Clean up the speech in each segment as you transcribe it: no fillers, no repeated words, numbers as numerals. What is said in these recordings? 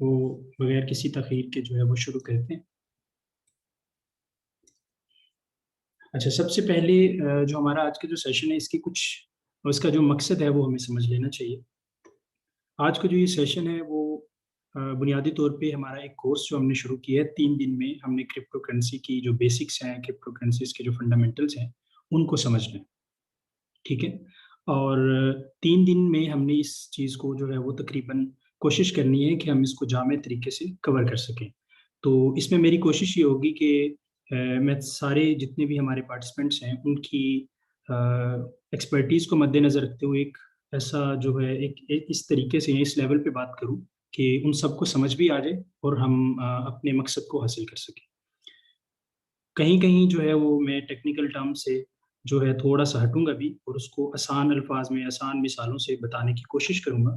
वो बगैर किसी तखीर के जो है वो शुरू करते हैं। अच्छा, सबसे पहले जो हमारा आज का जो सेशन है इसकी कुछ उसका जो मकसद है वो हमें समझ लेना चाहिए। आज का जो ये सेशन है वो बुनियादी तौर पे हमारा एक कोर्स जो हमने शुरू किया है, 3 दिन में हमने क्रिप्टो करेंसी की जो बेसिक्स हैं, क्रिप्टो करेंसीज के जो फंडामेंटल्स हैं उनको समझना है। ठीक है। और 3 दिन में हमने इस चीज़ को जो है वो तकरीबन कोशिश करनी है कि हम इसको जामे तरीके से कवर कर सकें। तो इसमें मेरी कोशिश ये होगी कि मैं सारे जितने भी हमारे पार्टिसिपेंट्स हैं उनकी एक्सपर्टीज़ को मद्देनज़र रखते हुए एक ऐसा जो है एक इस तरीके से इस लेवल पे बात करूं कि उन सबको समझ भी आ जाए और हम अपने मकसद को हासिल कर सकें। कहीं कहीं जो है वो मैं टेक्निकल टर्म से जो है थोड़ा सा हटूंगा भी और उसको आसान अल्फाज में आसान मिसालों से बताने की कोशिश करूंगा,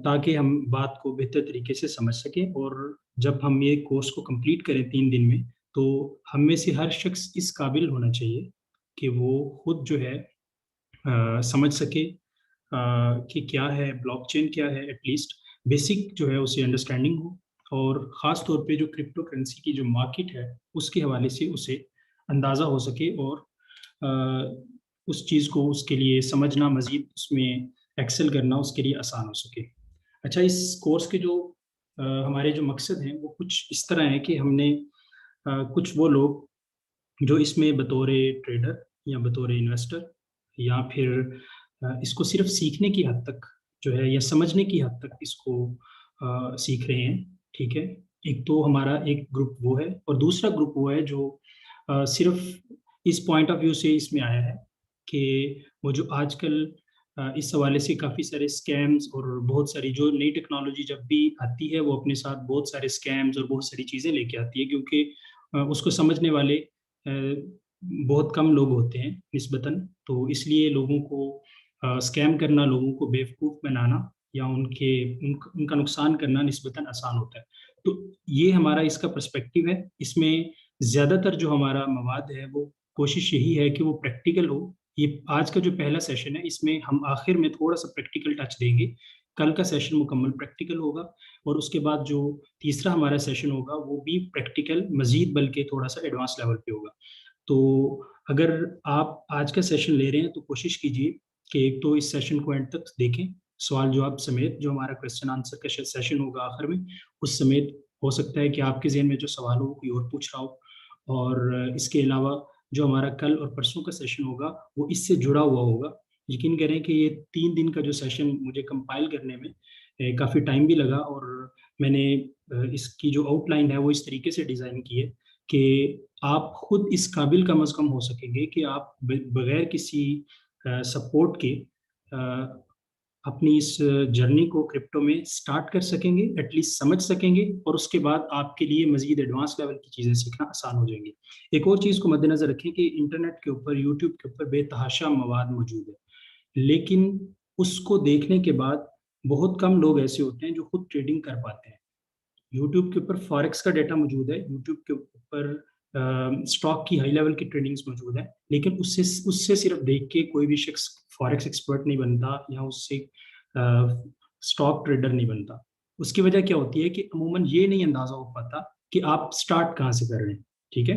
ताकि हम बात को बेहतर तरीके से समझ सकें। और जब हम ये कोर्स को कंप्लीट करें 3 दिन में, तो हम में से हर शख्स इस काबिल होना चाहिए कि वो खुद जो है समझ सके कि क्या है ब्लॉकचेन, क्या है, एटलीस्ट बेसिक जो है उसे अंडरस्टैंडिंग हो। और ख़ास तौर पे जो क्रिप्टो करेंसी की जो मार्केट है उसके हवाले से उसे अंदाज़ा हो सके और उस चीज़ को उसके लिए समझना, मज़ीद उसमें एक्सेल करना उसके लिए आसान हो सके। अच्छा, इस कोर्स के जो हमारे जो मकसद हैं वो कुछ इस तरह है कि हमने कुछ वो लोग जो इसमें बतौर ट्रेडर या बतौर इन्वेस्टर या फिर इसको सिर्फ सीखने की हद तक जो है या समझने की हद तक इसको सीख रहे हैं। ठीक है। एक तो हमारा एक ग्रुप वो है और दूसरा ग्रुप वो है जो सिर्फ इस पॉइंट ऑफ व्यू से इसमें आया है कि वो जो आजकल इस हवाले से काफ़ी सारे स्कैम्स और बहुत सारी जो नई टेक्नोलॉजी जब भी आती है वो अपने साथ बहुत सारे स्कैम्स और बहुत सारी चीज़ें लेके आती है, क्योंकि उसको समझने वाले बहुत कम लोग होते हैं निस्बतन। तो इसलिए लोगों को स्कैम करना, लोगों को बेवकूफ़ बनाना या उनका नुकसान करना निस्बतन आसान होता है। तो ये हमारा इसका पर्सपेक्टिव है। इसमें ज़्यादातर जो हमारा मवाद है वो कोशिश यही है कि वो प्रैक्टिकल हो। ये आज का जो पहला सेशन है इसमें हम आखिर में थोड़ा सा प्रैक्टिकल टच देंगे। कल का सेशन मुकम्मल प्रैक्टिकल होगा और उसके बाद जो तीसरा हमारा सेशन होगा वो भी प्रैक्टिकल मजीद बल्कि थोड़ा सा एडवांस लेवल पे होगा। तो अगर आप आज का सेशन ले रहे हैं तो कोशिश कीजिए कि एक तो इस सेशन को एंड तक देखें, सवाल जवाब समेत। जो हमारा क्वेश्चन आंसर का सेशन होगा आखिर में, उस समेत हो सकता है कि आपके जहन में जो सवाल हो कोई और पूछ रहा हो। और इसके अलावा जो हमारा कल और परसों का सेशन होगा वो इससे जुड़ा हुआ होगा। यकीन करें कि ये 3 दिन का जो सेशन मुझे कंपाइल करने में काफ़ी टाइम भी लगा और मैंने इसकी जो आउटलाइन है वो इस तरीके से डिज़ाइन की है कि आप खुद इस काबिल कम अज़ कम हो सकेंगे कि आप बगैर किसी सपोर्ट के अपनी इस जर्नी को क्रिप्टो में स्टार्ट कर सकेंगे, एटलीस्ट समझ सकेंगे और उसके बाद आपके लिए मजीद एडवांस लेवल की चीज़ें सीखना आसान हो जाएंगी। एक और चीज़ को मद्देनजर रखें कि इंटरनेट के ऊपर, यूट्यूब के ऊपर बेतहाशा मवाद मौजूद है, लेकिन उसको देखने के बाद बहुत कम लोग ऐसे होते हैं जो खुद ट्रेडिंग कर पाते हैं। यूट्यूब के ऊपर फॉरेक्स का डेटा मौजूद है, यूट्यूब के ऊपर स्टॉक की हाई लेवल की ट्रेडिंग्स मौजूद है, लेकिन उससे उससे सिर्फ देख के कोई भी शख्स फॉरेक्स एक्सपर्ट नहीं बनता या उससे स्टॉक ट्रेडर नहीं बनता। उसकी वजह क्या होती है कि अमूमन ये नहीं अंदाजा हो पाता कि आप स्टार्ट कहाँ से कर रहे हैं। ठीक है।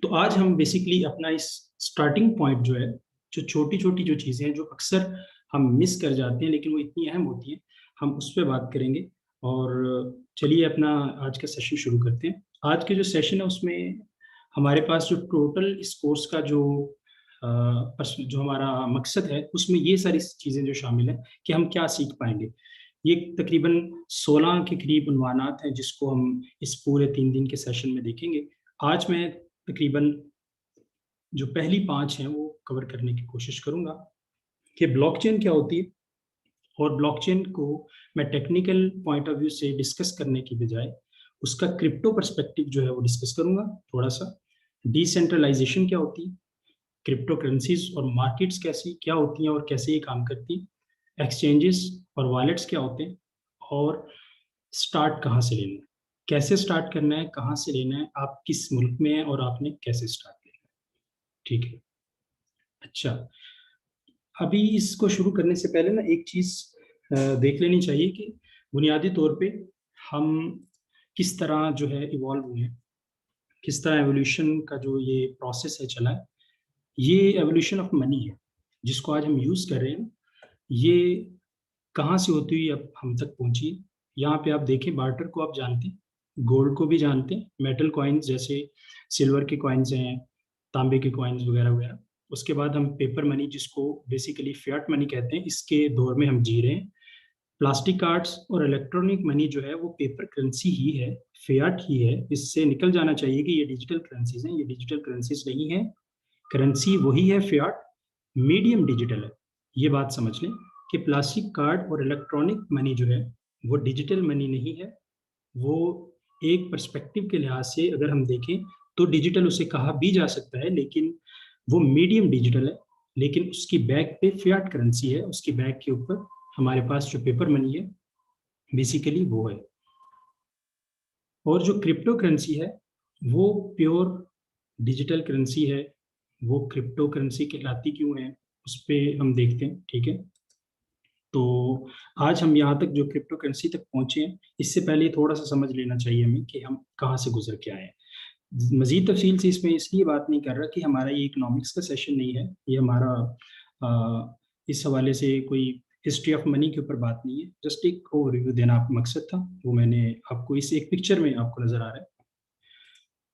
तो आज हम बेसिकली अपना इस स्टार्टिंग पॉइंट जो है, जो छोटी छोटी जो चीज़ें हैं जो अक्सर हम मिस कर जाते हैं लेकिन वो इतनी अहम होती हैं, हम उस पर बात करेंगे। और चलिए अपना आज का सेशन शुरू करते हैं। आज के जो सेशन है उसमें हमारे पास जो टोटल इस कोर्स का जो हमारा मकसद है उसमें ये सारी चीज़ें जो शामिल है कि हम क्या सीख पाएंगे। ये तकरीबन 16 के करीब उन्वानात हैं जिसको हम इस पूरे 3 दिन के सेशन में देखेंगे। आज मैं तकरीबन जो पहली 5 हैं वो कवर करने की कोशिश करूंगा कि ब्लॉकचेन क्या होती है। और ब्लॉकचेन को मैं टेक्निकल पॉइंट ऑफ व्यू से डिस्कस करने की बजाय उसका क्रिप्टो पर्सपेक्टिव जो है वो डिस्कस करूंगा थोड़ा सा। डिसेंट्रलाइजेशन क्या होती है, क्रिप्टो करेंसीज और मार्केट्स कैसी क्या होती हैं और कैसे ये काम करती हैं, एक्सचेंजेस और वॉलेट्स क्या होते हैं, और स्टार्ट कहाँ से लेना है, कैसे स्टार्ट करना है, कहाँ से लेना है, आप किस मुल्क में हैं और आपने कैसे स्टार्ट किया। ठीक है। अच्छा, अभी इसको शुरू करने से पहले ना एक चीज देख लेनी चाहिए कि बुनियादी तौर पे हम किस तरह जो है इवॉल्व हुए हैं, किस तरह एवोल्यूशन का जो ये प्रोसेस है चला है, ये एवोल्यूशन ऑफ मनी है जिसको आज हम यूज़ कर रहे हैं। ये कहाँ से होती हुई अब हम तक पहुंची है। यहाँ पे आप देखें, बार्टर को आप जानते हैं, गोल्ड को भी जानते हैं, मेटल कॉइन्स जैसे सिल्वर के कॉइन्स हैं, तांबे के कॉइन्स वगैरह वगैरह। उसके बाद हम पेपर मनी, जिसको बेसिकली फियाट मनी कहते हैं, इसके दौर में हम जी रहे हैं। प्लास्टिक कार्ड्स और इलेक्ट्रॉनिक मनी जो है वो पेपर करेंसी ही है, फियाट ही है। इससे निकल जाना चाहिए कि ये डिजिटल करेंसीज हैं, ये डिजिटल करेंसीज नहीं है। करेंसी वही है फियाट, मीडियम डिजिटल है। ये बात समझ लें कि प्लास्टिक कार्ड और इलेक्ट्रॉनिक मनी जो है वो डिजिटल मनी नहीं है। वो एक पर्सपेक्टिव के लिहाज से अगर हम देखें तो डिजिटल उसे कहा भी जा सकता है, लेकिन वो मीडियम डिजिटल है। लेकिन उसकी बैक पे फियाट करेंसी है, उसकी बैक के ऊपर हमारे पास जो पेपर मनी है बेसिकली वो है। और जो क्रिप्टो करेंसी है वो प्योर डिजिटल करेंसी है। वो क्रिप्टो करेंसी कहलाती क्यों है उस पर हम देखते हैं, ठीक है। तो आज हम यहाँ तक जो क्रिप्टो करेंसी तक पहुंचे हैं, इससे पहले थोड़ा सा समझ लेना चाहिए हमें कि हम कहाँ से गुजर के आए हैं। मजीद तफसील से इसमें इसलिए बात नहीं कर रहा कि हमारा ये इकोनॉमिक्स का सेशन नहीं है, ये हमारा इस हवाले से कोई हिस्ट्री ऑफ मनी के ऊपर बात नहीं है। जस्ट एक ओवरव्यू देना आप मकसद था, वो मैंने आपको इस एक पिक्चर में आपको नजर आ रहा है।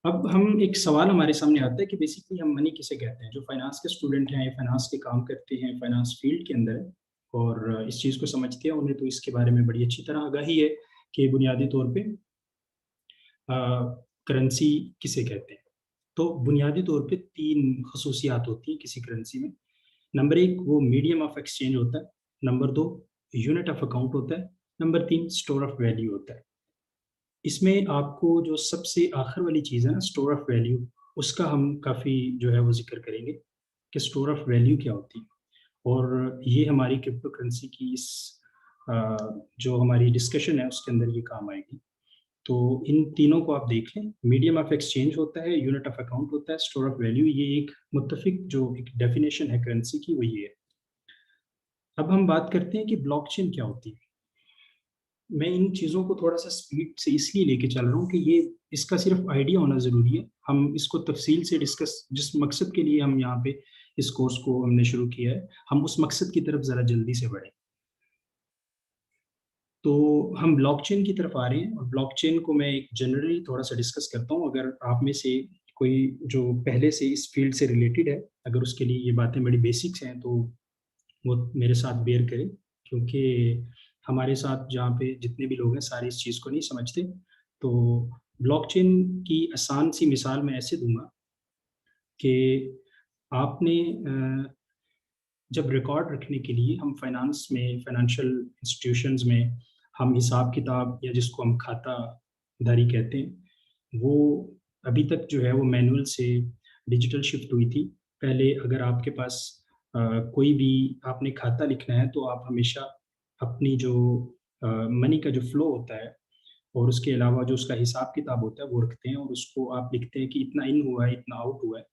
अब हम एक सवाल हमारे सामने आता है कि बेसिकली हम मनी किसे कहते हैं। जो फाइनेंस के स्टूडेंट हैं, फाइनेंस के काम करते हैं, फाइनेंस फील्ड के अंदर है और इस चीज़ को समझते हैं, उन्हें तो इसके बारे में बड़ी अच्छी तरह आगाही है कि बुनियादी तौर पे करेंसी किसे कहते हैं। तो बुनियादी तौर पे तीन खसूसियात होती हैं किसी करेंसी में। नंबर एक, वो मीडियम ऑफ एक्सचेंज होता है। नंबर दो, यूनिट ऑफ अकाउंट होता है। नंबर तीन, स्टोर ऑफ वैल्यू होता है। इसमें आपको जो सबसे आखिर वाली चीज़ है ना, स्टोर ऑफ वैल्यू, उसका हम काफ़ी जो है वो जिक्र करेंगे कि स्टोर ऑफ वैल्यू क्या होती है। और ये हमारी क्रिप्टो करेंसी की इस जो हमारी डिस्कशन है उसके अंदर ये काम आएगी। तो इन तीनों को आप देख लें, मीडियम ऑफ एक्सचेंज होता है, यूनिट ऑफ अकाउंट होता है, स्टोर ऑफ वैल्यू। ये एक मुत्तफिक जो एक डेफिनेशन है करेंसी की, वो ये है। अब हम बात करते हैं कि ब्लॉकचेन क्या होती है। मैं इन चीज़ों को थोड़ा सा स्पीड से इसलिए लेके चल रहा हूँ कि ये इसका सिर्फ आइडिया होना ज़रूरी है। हम इसको तफसील से डिस्कस, जिस मकसद के लिए हम यहाँ पे इस कोर्स को हमने शुरू किया है, हम उस मकसद की तरफ ज़रा जल्दी से बढ़ें। तो हम ब्लॉकचेन की तरफ आ रहे हैं और ब्लॉकचेन को मैं एक जनरली थोड़ा सा डिस्कस करता हूँ। अगर आप में से कोई जो पहले से इस फील्ड से रिलेटेड है, अगर उसके लिए ये बातें बड़ी बेसिक्स हैं, तो वो मेरे साथ बेयर करें। क्योंकि हमारे साथ जहाँ पे जितने भी लोग हैं सारे इस चीज़ को नहीं समझते। तो ब्लॉकचेन की आसान सी मिसाल मैं ऐसे दूंगा कि आपने जब रिकॉर्ड रखने के लिए हम फाइनेंस में, फाइनेंशियल इंस्टीट्यूशंस में, हम हिसाब किताब या जिसको हम खाता दारी कहते हैं, वो अभी तक जो है वो मैनुअल से डिजिटल शिफ्ट हुई थी। पहले अगर आपके पास कोई भी आपने खाता लिखना है तो आप हमेशा अपनी जो मनी का जो फ्लो होता है और उसके अलावा जो उसका हिसाब किताब होता है वो रखते हैं और उसको आप लिखते हैं कि इतना इन हुआ है, इतना आउट हुआ है।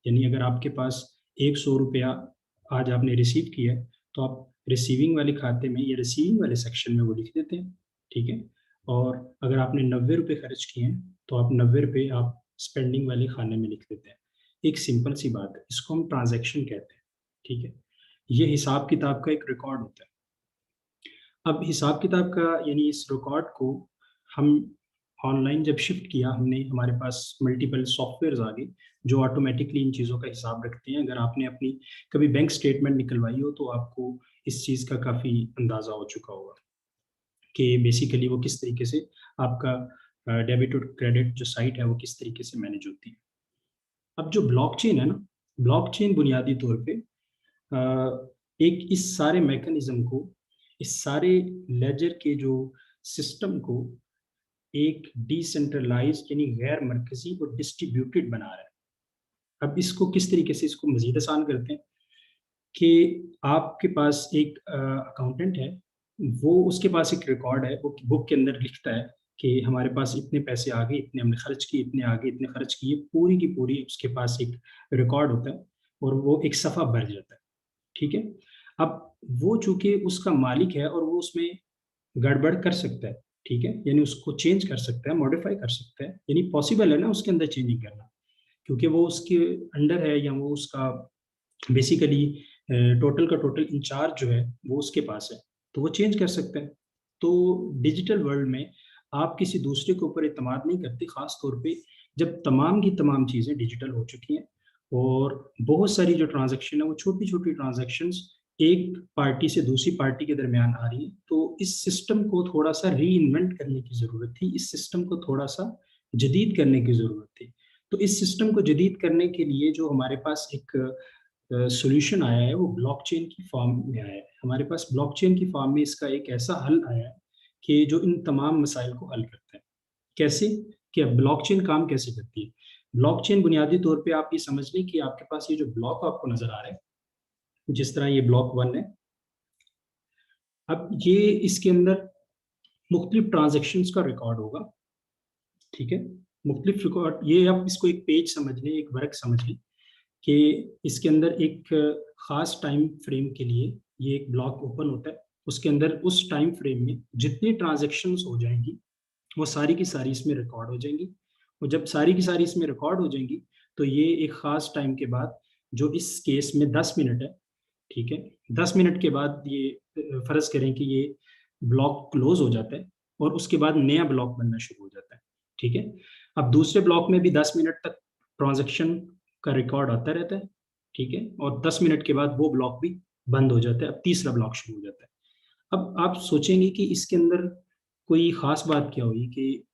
यानी अगर आपके पास 100 रुपया आज आपने रिसीव किया है तो आप रिसीविंग वाले खाते में या रिसीविंग वाले सेक्शन में वो लिख देते हैं, ठीक है। और अगर आपने 90 रुपये खर्च किए हैं तो आप 90 रुपये आप स्पेंडिंग वाले खाने में लिख देते हैं। एक सिंपल सी बात है, इसको हम ट्रांजैक्शन कहते हैं, ठीक है। ये हिसाब किताब का एक रिकॉर्ड होता है। अब हिसाब किताब का यानी इस रिकॉर्ड को हम ऑनलाइन जब शिफ्ट किया हमने, हमारे पास मल्टीपल सॉफ्टवेयर आ गए जो ऑटोमेटिकली इन चीज़ों का हिसाब रखते हैं। अगर आपने अपनी कभी बैंक स्टेटमेंट निकलवाई हो तो आपको इस चीज़ का काफ़ी अंदाज़ा हो चुका होगा कि बेसिकली वो किस तरीके से आपका डेबिट और क्रेडिट जो साइट है वो किस तरीके से मैनेज होती है। अब जो ब्लॉकचेन है ना, ब्लॉकचेन बुनियादी तौर पे एक इस सारे मैकेनिज्म को, इस सारे लेजर के जो सिस्टम को एक डिसेंट्रलाइज यानी गैर मरकजी और डिस्ट्रीब्यूटेड बना रहा है। अब इसको किस तरीके से इसको मजीद आसान करते हैं कि आपके पास एक अकाउंटेंट है, वो उसके पास एक रिकॉर्ड है, वो बुक के अंदर लिखता है कि हमारे पास इतने पैसे आ गए, इतने हमने खर्च किए, इतने आगे, इतने खर्च किए, पूरी की पूरी उसके पास एक रिकॉर्ड होता है और वो एक सफ़ा भर जाता है, ठीक है। अब वो चूंकि उसका मालिक है और वो उसमें गड़बड़ कर सकता है, ठीक है, यानी उसको चेंज कर सकता है, मॉडिफाई कर सकता है, यानी पॉसिबल है ना उसके अंदर चेंजिंग करना, क्योंकि वो उसके अंडर है, या वो उसका बेसिकली टोटल का टोटल इंचार्ज जो है वो उसके पास है, तो वो चेंज कर सकते हैं। तो डिजिटल वर्ल्ड में आप किसी दूसरे के ऊपर इत्मीनान नहीं करते, खास तौर पे जब तमाम की तमाम चीज़ें डिजिटल हो चुकी हैं और बहुत सारी जो ट्रांजैक्शन है वो छोटी छोटी ट्रांजैक्शंस एक पार्टी से दूसरी पार्टी के दरमियान आ रही है। तो इस सिस्टम को थोड़ा सा री इन्वेंट करने की ज़रूरत थी, इस सिस्टम को थोड़ा सा जदीद करने की ज़रूरत थी। तो इस सिस्टम को जदीद करने के लिए जो हमारे पास एक सॉल्यूशन आया है वो ब्लॉकचेन की फॉर्म में आया है। हमारे पास ब्लॉकचेन की फॉर्म में इसका एक ऐसा हल आया है कि जो इन तमाम मसाइल को हल करता है। कैसे? कि ब्लॉकचेन काम कैसे करती है? ब्लॉकचेन बुनियादी तौर पे आप ये समझ लें कि आपके पास ये जो ब्लॉक आपको नजर आ रहा है, जिस तरह ये ब्लॉक 1 है, अब ये इसके अंदर मुख्तलिफ ट्रांजेक्शन्स का रिकॉर्ड होगा। ठीक है, मुख्तलिफ रिकॉर्ड, ये आप इसको एक पेज समझ लें, एक वर्क समझ लें कि इसके अंदर एक खास टाइम फ्रेम के लिए ये एक ब्लॉक ओपन होता है। उसके अंदर उस टाइम फ्रेम में जितनी ट्रांजेक्शन्स हो जाएंगी वो सारी की सारी इसमें रिकॉर्ड हो जाएंगी। और जब सारी की सारी इसमें रिकॉर्ड हो जाएंगी तो ये एक खास टाइम के बाद, जो इस केस में 10 मिनट है, ठीक है, 10 मिनट के बाद ये फर्ज करें कि ये ब्लॉक क्लोज हो जाता है और उसके बाद नया ब्लॉक बनना शुरू हो जाता है। ठीक है, अब दूसरे ब्लॉक में भी 10 मिनट तक ट्रांजेक्शन का रिकॉर्ड आता रहता है। ठीक है, और 10 मिनट के बाद वो ब्लॉक भी बंद हो जाता है, अब तीसरा ब्लॉक शुरू हो जाता है। अब आप सोचेंगे कि इसके अंदर कोई खास बात क्या हुई, कि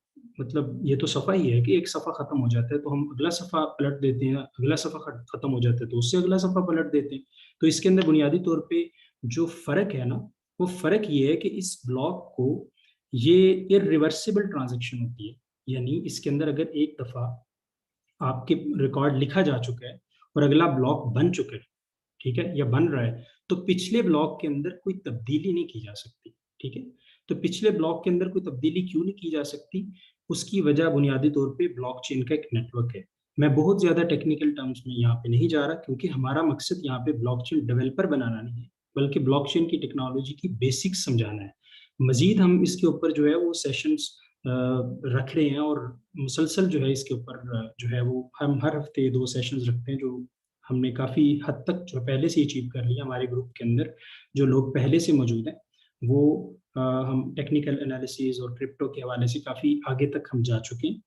मतलब ये तो सफ़ा ही है कि एक सफ़ा ख़त्म हो जाता है तो हम अगला सफ़ा पलट देते हैं, अगला सफ़ा ख़त्म हो जाता है तो उससे अगला सफ़ा पलट देते हैं। तो इसके अंदर बुनियादी तौर पे जो फ़र्क है ना, वो फ़र्क ये है कि इस ब्लॉक को, ये इरिवर्सिबल ट्रांजेक्शन होती है, यानी इसके अंदर अगर एक दफ़ा आपके रिकॉर्ड लिखा जा चुका है और अगला ब्लॉक बन चुका है, ठीक है, या बन रहा है, तो पिछले ब्लॉक के अंदर कोई तब्दीली नहीं की जा सकती। ठीक है, तो पिछले ब्लॉक के अंदर कोई तब्दीली क्यों नहीं की जा सकती? उसकी वजह बुनियादी तौर पे ब्लॉकचेन का एक नेटवर्क है। मैं बहुत ज्यादा टेक्निकल टर्म्स में यहाँ पे नहीं जा रहा, क्योंकि हमारा मकसद यहाँ पे ब्लॉकचेन डेवलपर बनाना नहीं है, बल्कि ब्लॉकचेन की टेक्नोलॉजी की बेसिक्स समझाना है। मजीद हम इसके ऊपर जो है वो सेशंस रख रहे हैं, और मुसलसल जो है इसके ऊपर जो है वो हम हर हफ्ते 2 सेशंस रखते हैं, जो हमने काफ़ी हद तक जो पहले से अचीव कर लिया। हमारे ग्रुप के अंदर जो लोग पहले से मौजूद हैं वो हम टेक्निकल एनालिसिस और क्रिप्टो के हवाले से काफ़ी आगे तक हम जा चुके हैं।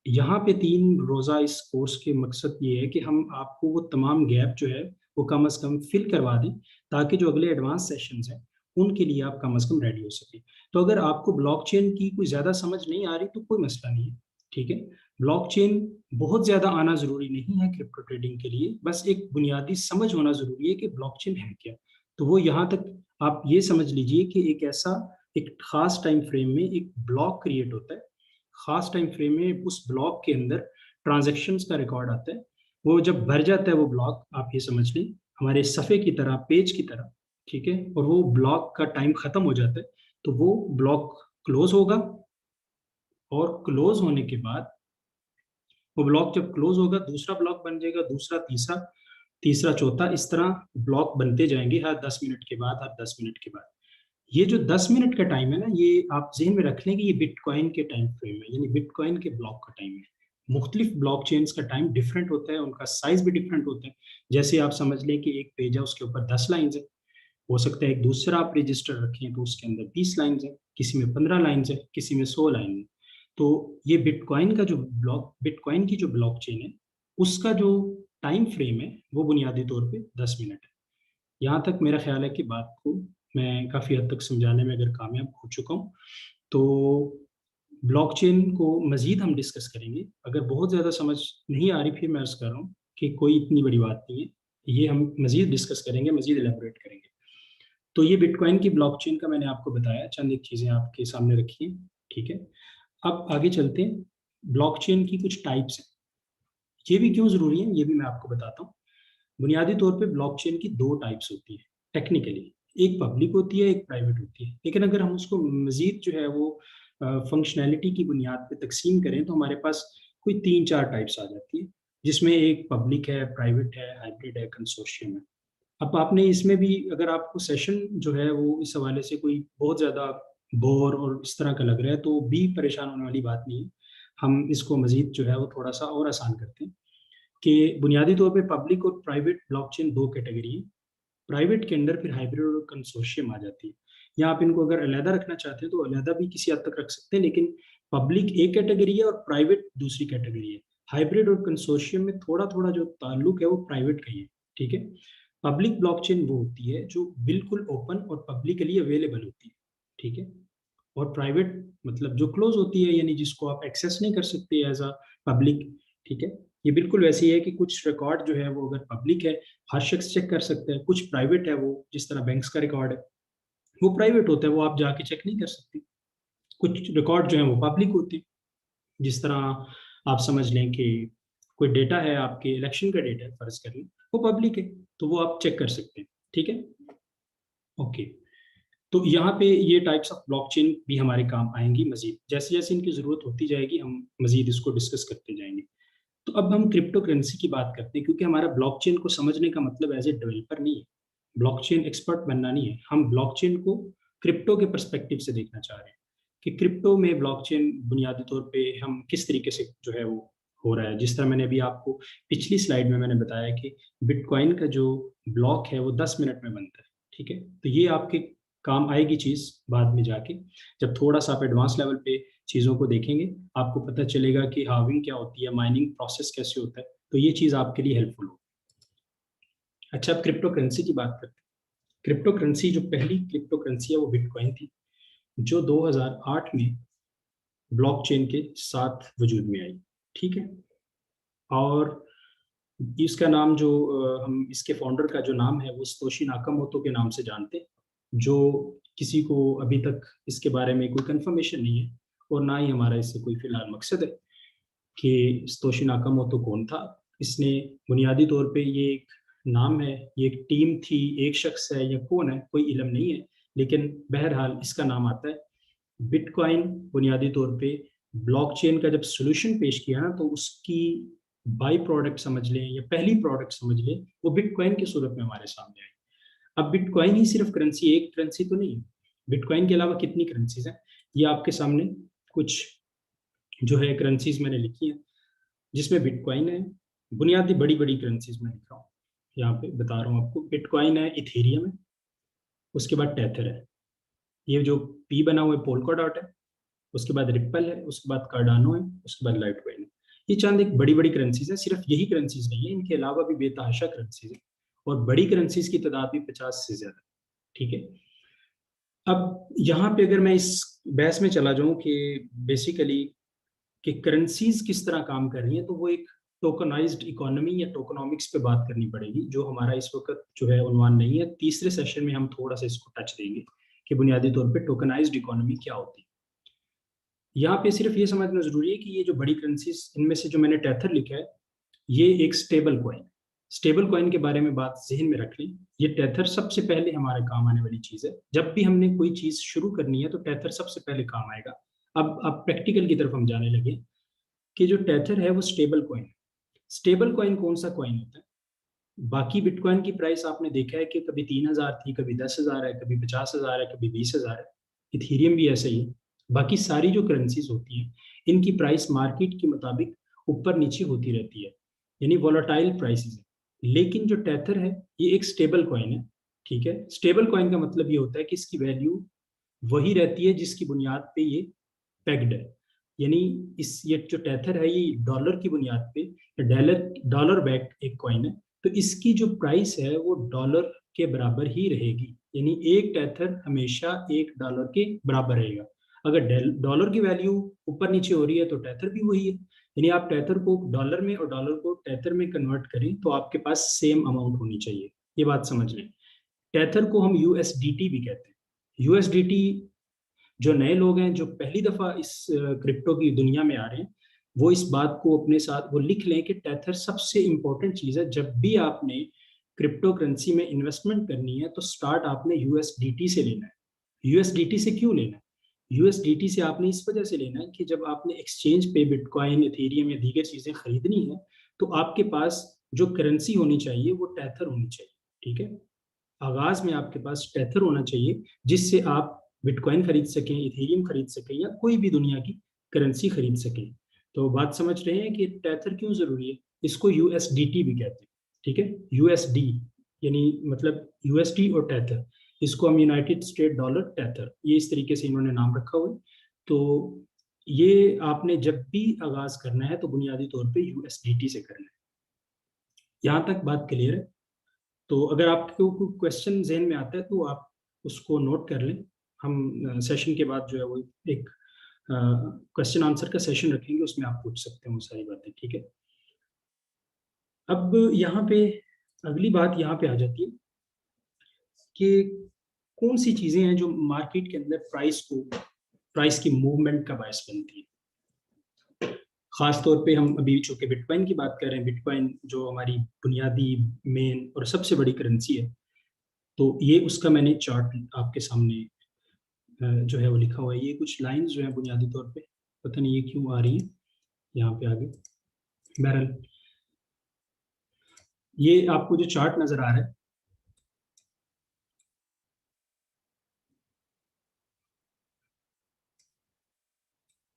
यहाँ पे 3 रोज़ा इस कोर्स के मकसद ये है कि हम आपको वो तमाम गैप जो है वो कम अज़ कम फिल करवा दें, ताकि जो अगले एडवांस सेशंस हैं उनके लिए आप कम अज़ कम रेडी हो सकें। तो अगर आपको ब्लॉकचेन की कोई ज़्यादा समझ नहीं आ रही तो कोई मसला नहीं है। ठीक है, ब्लॉकचेन बहुत ज़्यादा आना ज़रूरी नहीं है क्रिप्टो ट्रेडिंग के लिए, बस एक बुनियादी समझ होना ज़रूरी है कि ब्लॉकचेन है क्या। तो वो यहाँ तक आप ये समझ लीजिए कि एक ऐसा एक खास टाइम फ्रेम में एक ब्लॉक क्रिएट होता है, खास टाइम फ्रेम में उस ब्लॉक के अंदर ट्रांजैक्शंस का रिकॉर्ड आता है। वो जब भर जाता है वो ब्लॉक, आप ये समझ लें हमारे सफ़े की तरह, पेज की तरह, ठीक है, और वो ब्लॉक का टाइम खत्म हो जाता है, तो वो ब्लॉक क्लोज होगा। और क्लोज होने के बाद वो ब्लॉक जब क्लोज होगा दूसरा ब्लॉक बन जाएगा, दूसरा, तीसरा, तीसरा, चौथा, इस तरह ब्लॉक बनते जाएंगे हर 10 मिनट के बाद, हर 10 मिनट के बाद। ये जो 10 मिनट का टाइम है ना, ये आप जहन में रख लें कि ये बिटकॉइन के टाइम फ्रेम है, यानी बिटकॉइन के ब्लॉक का टाइम है। मुख्तलिफ ब्लॉक चेन्स का टाइम डिफरेंट होता है, उनका साइज भी डिफरेंट होता है। जैसे आप समझ लें कि एक पेज है, उसके ऊपर 10 लाइन्स है, हो सकता है एक दूसरा आप रजिस्टर रखें तो उसके अंदर 20 लाइन्स है, किसी में 15 लाइन्स है, किसी में 100 लाइन है। तो ये बिटकॉइन का जो ब्लॉक, बिटकॉइन की जो ब्लॉक चेन है, उसका जो टाइम फ्रेम है वो बुनियादी तौर पे 10 मिनट है। यहाँ तक मेरा ख्याल है कि बात को मैं काफ़ी हद तक समझाने में अगर कामयाब हो चुका हूँ। तो ब्लॉकचेन को मज़ीद हम डिस्कस करेंगे। अगर बहुत ज़्यादा समझ नहीं आ रही, फिर मैं अर्ज़ कर रहा हूँ कि कोई इतनी बड़ी बात नहीं है, ये हम मज़ीद डिस्कस करेंगे, मज़ीद एलेबोरेट करेंगे। तो ये बिटकॉइन की ब्लॉकचेन का मैंने आपको बताया, चंद एक चीज़ें आपके सामने रखी हैं। ठीक है, अब आगे चलते हैं। ब्लॉकचेन की कुछ टाइप्स हैं, ये भी क्यों ज़रूरी है ये भी मैं आपको बताता हूँ। बुनियादी तौर पे ब्लॉकचेन की 2 टाइप्स होती है टेक्निकली, एक पब्लिक होती है, एक प्राइवेट होती है। लेकिन अगर हम उसको मजीद जो है वो फंक्शनैलिटी की बुनियाद पे तकसीम करें तो हमारे पास कोई 3-4 टाइप्स आ जाती है, जिसमें एक पब्लिक है, प्राइवेट है, हाइब्रिड है, कंसोर्शियम है। अब आपने इसमें भी, अगर आपको सेशन जो है वो इस हवाले से कोई बहुत ज़्यादा बोर और इस तरह का लग रहा है तो भी परेशान होने वाली बात नहीं है। हम इसको मजीद जो है वो थोड़ा सा और आसान करते हैं कि बुनियादी तौर पे पब्लिक और प्राइवेट ब्लॉकचेन दो कैटेगरी है। प्राइवेट के अंदर फिर हाइब्रिड और कंसोर्शियम आ जाती है। या आप इनको अगर अलहदा रखना चाहते हैं तो अलहदा भी किसी हद तक रख सकते हैं, लेकिन पब्लिक एक कैटेगरी है और प्राइवेट दूसरी कैटेगरी है। हाइब्रिड और कंसोर्शियम में थोड़ा थोड़ा जो ताल्लुक है वो प्राइवेट का ही है। ठीक है। पब्लिक ब्लॉकचेन वो होती है जो बिल्कुल ओपन और पब्लिकली अवेलेबल होती है। ठीक है। और प्राइवेट मतलब जो क्लोज होती है, यानी जिसको आप एक्सेस नहीं कर सकते एज अ पब्लिक। ठीक है। ये बिल्कुल वैसी है कि कुछ रिकॉर्ड जो है वो अगर पब्लिक है हर शख्स चेक कर सकता है, कुछ प्राइवेट है, वो जिस तरह बैंक्स का रिकॉर्ड है वो प्राइवेट होता है, वो आप जाके चेक नहीं कर सकते। कुछ रिकॉर्ड जो है वो पब्लिक होते हैं, जिस तरह आप समझ लें कि कोई डेटा है, आपके इलेक्शन का डेटा है फर्ज कर लें, वो पब्लिक है तो वो आप चेक कर सकते हैं। ठीक है। ओके। तो यहाँ पे ये टाइप्स ऑफ ब्लॉकचेन भी हमारे काम आएंगी मजीद, जैसे जैसे इनकी जरूरत होती जाएगी हम मजीद इसको डिस्कस करते जाएंगे। तो अब हम क्रिप्टो करेंसी की बात करते हैं, क्योंकि हमारा ब्लॉकचेन को समझने का मतलब एज ए डेवलपर नहीं है, ब्लॉकचेन एक्सपर्ट बनना नहीं है। हम ब्लॉकचेन को क्रिप्टो के पर्सपेक्टिव से देखना चाह रहे हैं कि क्रिप्टो में ब्लॉकचेन बुनियादी तौर पे हम किस तरीके से जो है वो हो रहा है। जिस तरह मैंने अभी आपको पिछली स्लाइड में मैंने बताया कि बिटकॉइन का जो ब्लॉक है वो 10 मिनट में बनता है। ठीक है। तो ये आपके काम आएगी चीज बाद में जाके, जब थोड़ा सा आप एडवांस लेवल पे चीज़ों को देखेंगे आपको पता चलेगा कि हार्विंग क्या होती है, माइनिंग प्रोसेस कैसे होता है, तो ये चीज़ आपके लिए हेल्पफुल हो। अच्छा, अब क्रिप्टो करेंसी की बात करते हैं। क्रिप्टो करेंसी, जो पहली क्रिप्टो करेंसी है वो बिटकॉइन थी, जो 2008 में ब्लॉकचेन के साथ वजूद में आई। ठीक है। और इसका नाम जो हम इसके फाउंडर का जो नाम है वो सतोशी नाकामोतो के नाम से जानते हैं, जो किसी को अभी तक इसके बारे में कोई कंफर्मेशन नहीं है और ना ही हमारा इससे कोई फिलहाल मकसद है कि सतोशी नाकामोतो कौन था। इसने बुनियादी तौर पे ये एक नाम है, ये एक टीम थी, एक शख्स है या कौन है कोई इल्म नहीं है, लेकिन बहरहाल इसका नाम आता है। बिटकॉइन बुनियादी तौर पे ब्लॉकचेन का जब सोल्यूशन पेश किया ना, तो उसकी बाई प्रोडक्ट समझ लें या पहली प्रोडक्ट समझ लें, वो बिटकॉइन की सूरत में हमारे सामने आई। अब बिटकॉइन ही सिर्फ करेंसी, एक करेंसी तो नहीं है। बिटकॉइन के अलावा कितनी करेंसीज हैं, ये आपके सामने कुछ जो है करेंसीज मैंने लिखी हैं, जिसमें बिटकॉइन है। बुनियादी बड़ी बड़ी करेंसीज में लिख रहा हूँ, यहाँ पे बता रहा हूँ आपको। बिटकॉइन है, इथेरियम है, उसके बाद टेथर है, ये जो पी बना हुआ है पोल्का डॉट है, उसके बाद रिप्पल है, उसके बाद कार्डानो है, उसके बाद लाइटकॉइन है। ये चंद एक बड़ी बड़ी करेंसीज है। सिर्फ यही करेंसीज नहीं है, इनके अलावा भी बेतहाशा करेंसीज है और बड़ी करेंसीज की तादाद भी 50 से ज्यादा। ठीक है। अब यहाँ पे अगर मैं इस बहस में चला जाऊं कि बेसिकली कि करेंसीज किस तरह काम कर रही हैं, तो वो एक टोकनाइज्ड इकोनॉमी या टोकनॉमिक्स पे बात करनी पड़ेगी, जो हमारा इस वक्त जो है उन्वान नहीं है। तीसरे सेशन में हम थोड़ा सा इसको टच देंगे कि बुनियादी तौर पे टोकनाइज्ड इकोनॉमी क्या होती है। यहाँ पे सिर्फ ये समझना जरूरी है कि ये जो बड़ी करेंसीज, इनमें से जो मैंने टेथर लिखा है, ये एक स्टेबल कॉइन। स्टेबल कॉइन के बारे में बात जहन में रख लें, ये टेथर सबसे पहले हमारे काम आने वाली चीज है। जब भी हमने कोई चीज शुरू करनी है तो टेथर सबसे पहले काम आएगा। अब प्रैक्टिकल की तरफ हम जाने लगे कि जो टेथर है वो स्टेबल कॉइन है। स्टेबल कॉइन कौन सा कॉइन होता है? बाकी बिटकॉइन की प्राइस आपने देखा है कि कभी 3,000 थी, कभी 10,000 है, कभी 50,000 है, कभी 20,000 है। इथीरियम भी ऐसा ही है। बाकी सारी जो करेंसीज होती हैं इनकी प्राइस मार्केट के मुताबिक ऊपर नीचे होती रहती है, यानी वॉलेटाइल प्राइसेस है। लेकिन जो टेथर है ये एक स्टेबल कॉइन है। ठीक है। स्टेबल कॉइन का मतलब ये होता है कि इसकी वैल्यू वही रहती है जिसकी बुनियाद पे ये पेग्ड है। यानी इस ये जो टेथर है ये डॉलर की बुनियाद पे, डॉलर डॉलर बैक एक कॉइन है, तो इसकी जो प्राइस है वो डॉलर के बराबर ही रहेगी। यानी एक टेथर हमेशा $1 के बराबर रहेगा। अगर डॉलर की वैल्यू ऊपर नीचे हो रही है तो टेथर भी वही है। यानी आप टेथर को डॉलर में और डॉलर को टेथर में कन्वर्ट करें तो आपके पास सेम अमाउंट होनी चाहिए। ये बात समझ लें। टेथर को हम यूएसडीटी भी कहते हैं। यूएसडीटी, जो नए लोग हैं जो पहली दफा इस क्रिप्टो की दुनिया में आ रहे हैं, वो इस बात को अपने साथ वो लिख लें कि टेथर सबसे इंपॉर्टेंट चीज है। जब भी आपने क्रिप्टो करेंसी में इन्वेस्टमेंट करनी है तो स्टार्ट आपने यूएसडीटी से लेना है। यूएसडीटी से क्यों लेना है? यूएसडीटी से आपने इस वजह से लेना है कि जब आपने एक्सचेंज पे बिटकॉइन, इथेरियम या दीगर चीजें खरीदनी है तो आपके पास जो करेंसी होनी चाहिए वो टेथर होनी चाहिए। ठीक है। आगाज में आपके पास टेथर होना चाहिए जिससे आप बिटकॉइन खरीद सकें, इथेरियम खरीद सकें, या कोई भी दुनिया की करेंसी खरीद सकें। तो बात समझ रहे हैं कि टेथर क्यों जरूरी है। इसको यूएसडीटी भी कहते हैं, ठीक है, यूएसडी यानी मतलब यूएसडी और टेथर, इसको हम यूनाइटेड स्टेट डॉलर टेथर, ये इस तरीके से इन्होंने नाम रखा हुआ है। तो ये आपने जब भी आगाज करना है तो बुनियादी तौर पे यूएसडीटी से करना है। यहाँ तक बात क्लियर है। तो अगर आपको कोई क्वेश्चन जहन में आता है तो आप उसको नोट कर लें। हम सेशन के बाद जो है वो एक क्वेश्चन आंसर का सेशन रखेंगे, उसमें आप पूछ सकते हैं वो सारी बातें, ठीक है। अब यहाँ पे अगली बात यहाँ पे आ जाती है कि कौन सी चीजें हैं जो मार्केट के अंदर प्राइस की मूवमेंट का बायस बनती है। खास तौर पे हम अभी चूंकि बिटकॉइन की बात कर रहे हैं, बिटकॉइन जो हमारी बुनियादी मेन और सबसे बड़ी करेंसी है, तो ये उसका मैंने चार्ट आपके सामने जो है वो लिखा हुआ है। ये कुछ लाइंस जो है बुनियादी तौर पे, पता नहीं ये क्यों आ रही है यहाँ पे आगे, बहरहाल ये आपको जो चार्ट नजर आ रहा है,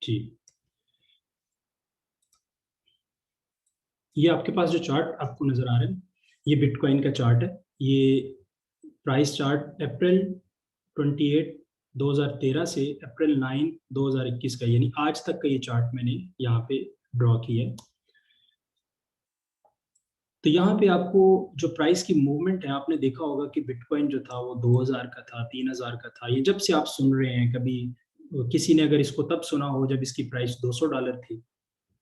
जी, ये आपके पास जो चार्ट आपको नजर आ रहा है, ये बिटकॉइन का चार्ट है। ये प्राइस चार्ट अप्रैल 28 2013 से अप्रैल 9 2021 का, यानी आज तक का ये चार्ट मैंने यहाँ पे ड्रॉ किया है। तो यहाँ पे आपको जो प्राइस की मूवमेंट है, आपने देखा होगा कि बिटकॉइन जो था वो 2000 का था, 3000 का था। ये जब से आप सुन रहे हैं, कभी किसी ने अगर इसको तब सुना हो जब इसकी प्राइस $200 थी,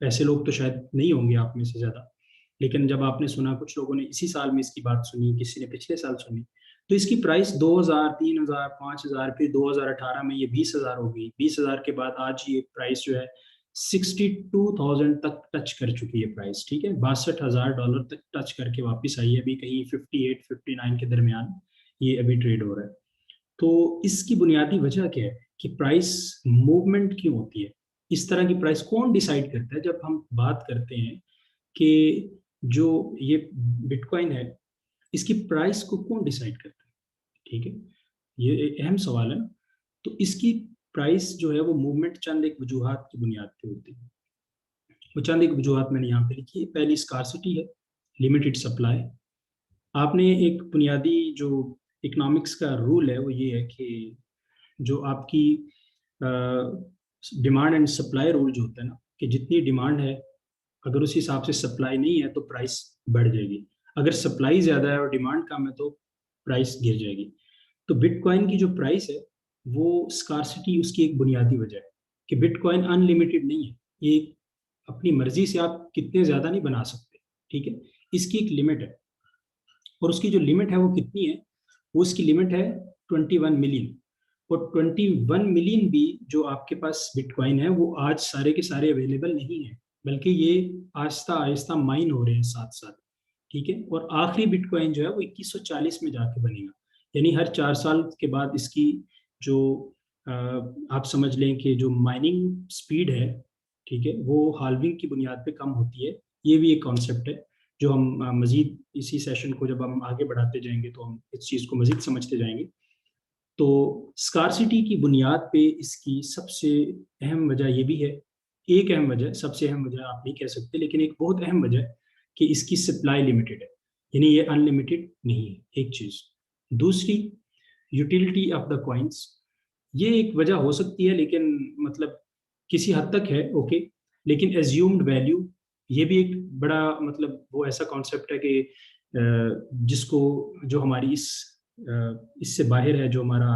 ऐसे लोग तो शायद नहीं होंगे आप में से ज्यादा, लेकिन जब आपने सुना, कुछ लोगों ने इसी साल में इसकी बात सुनी, किसी ने पिछले साल सुनी, तो इसकी प्राइस 2000, 3000, 5000, फिर 2018 में ये 20,000 हो गई। 20,000 के बाद आज ये प्राइस जो है 62,000 तक टच कर चुकी है प्राइस, ठीक है, $62,000 तक टच करके वापस आई है। अभी कहीं 58, 59 के दरमियान ये अभी ट्रेड हो रहा है। तो इसकी बुनियादी वजह क्या है कि प्राइस मूवमेंट क्यों होती है, इस तरह की प्राइस कौन डिसाइड करता है। जब हम बात करते हैं कि जो ये बिटकॉइन है, इसकी प्राइस को कौन डिसाइड करता है, ठीक है, ये एक अहम सवाल है। तो इसकी प्राइस जो है वो मूवमेंट चंद एक वजूहात की बुनियाद पे होती है। वो चंद एक वजूहात मैंने यहाँ पे लिखी है। पहली स्कार्सिटी है, लिमिटेड सप्लाई। आपने एक बुनियादी जो इकोनॉमिक्स का रूल है वो ये है कि जो आपकी डिमांड एंड सप्लाई रूल जो होता है ना, कि जितनी डिमांड है अगर उस हिसाब से सप्लाई नहीं है तो प्राइस बढ़ जाएगी, अगर सप्लाई ज्यादा है और डिमांड कम है तो प्राइस गिर जाएगी। तो बिटकॉइन की जो प्राइस है वो स्कार्सिटी उसकी एक बुनियादी वजह है कि बिटकॉइन अनलिमिटेड नहीं है। ये अपनी मर्जी से आप कितने ज्यादा नहीं बना सकते, ठीक है, इसकी एक लिमिट है। और उसकी जो लिमिट है वो कितनी है, वो उसकी लिमिट है 21 मिलियन। और 21 मिलियन भी जो आपके पास बिटकॉइन है वो आज सारे के सारे अवेलेबल नहीं है, बल्कि ये आहिस्ता आहिस्ता माइन हो रहे हैं साथ साथ, ठीक है। और आखिरी बिटकॉइन जो है वो 2140 में जाके बनेगा, यानी हर 4 साल के बाद इसकी जो आप समझ लें कि जो माइनिंग स्पीड है, ठीक है, वो हाल्विंग की बुनियाद पे कम होती है। ये भी एक कॉन्सेप्ट है जो हम मजीद इसी सेशन को जब हम आगे बढ़ाते जाएंगे तो हम इस चीज़ को मजीद समझते जाएंगे। तो स्कारसिटी की बुनियाद पे इसकी सबसे अहम वजह ये भी है, एक अहम वजह, सबसे अहम वजह आप नहीं कह सकते, लेकिन एक बहुत अहम वजह कि इसकी सप्लाई लिमिटेड है, यानी ये अनलिमिटेड नहीं है, एक चीज़। दूसरी, यूटिलिटी ऑफ द कॉइन्स, ये एक वजह हो सकती है, लेकिन मतलब किसी हद तक है, ओके। लेकिन एज्यूम्ड वैल्यू, ये भी एक बड़ा मतलब वो ऐसा कॉन्सेप्ट है कि जिसको जो हमारी इससे बाहर है, जो हमारा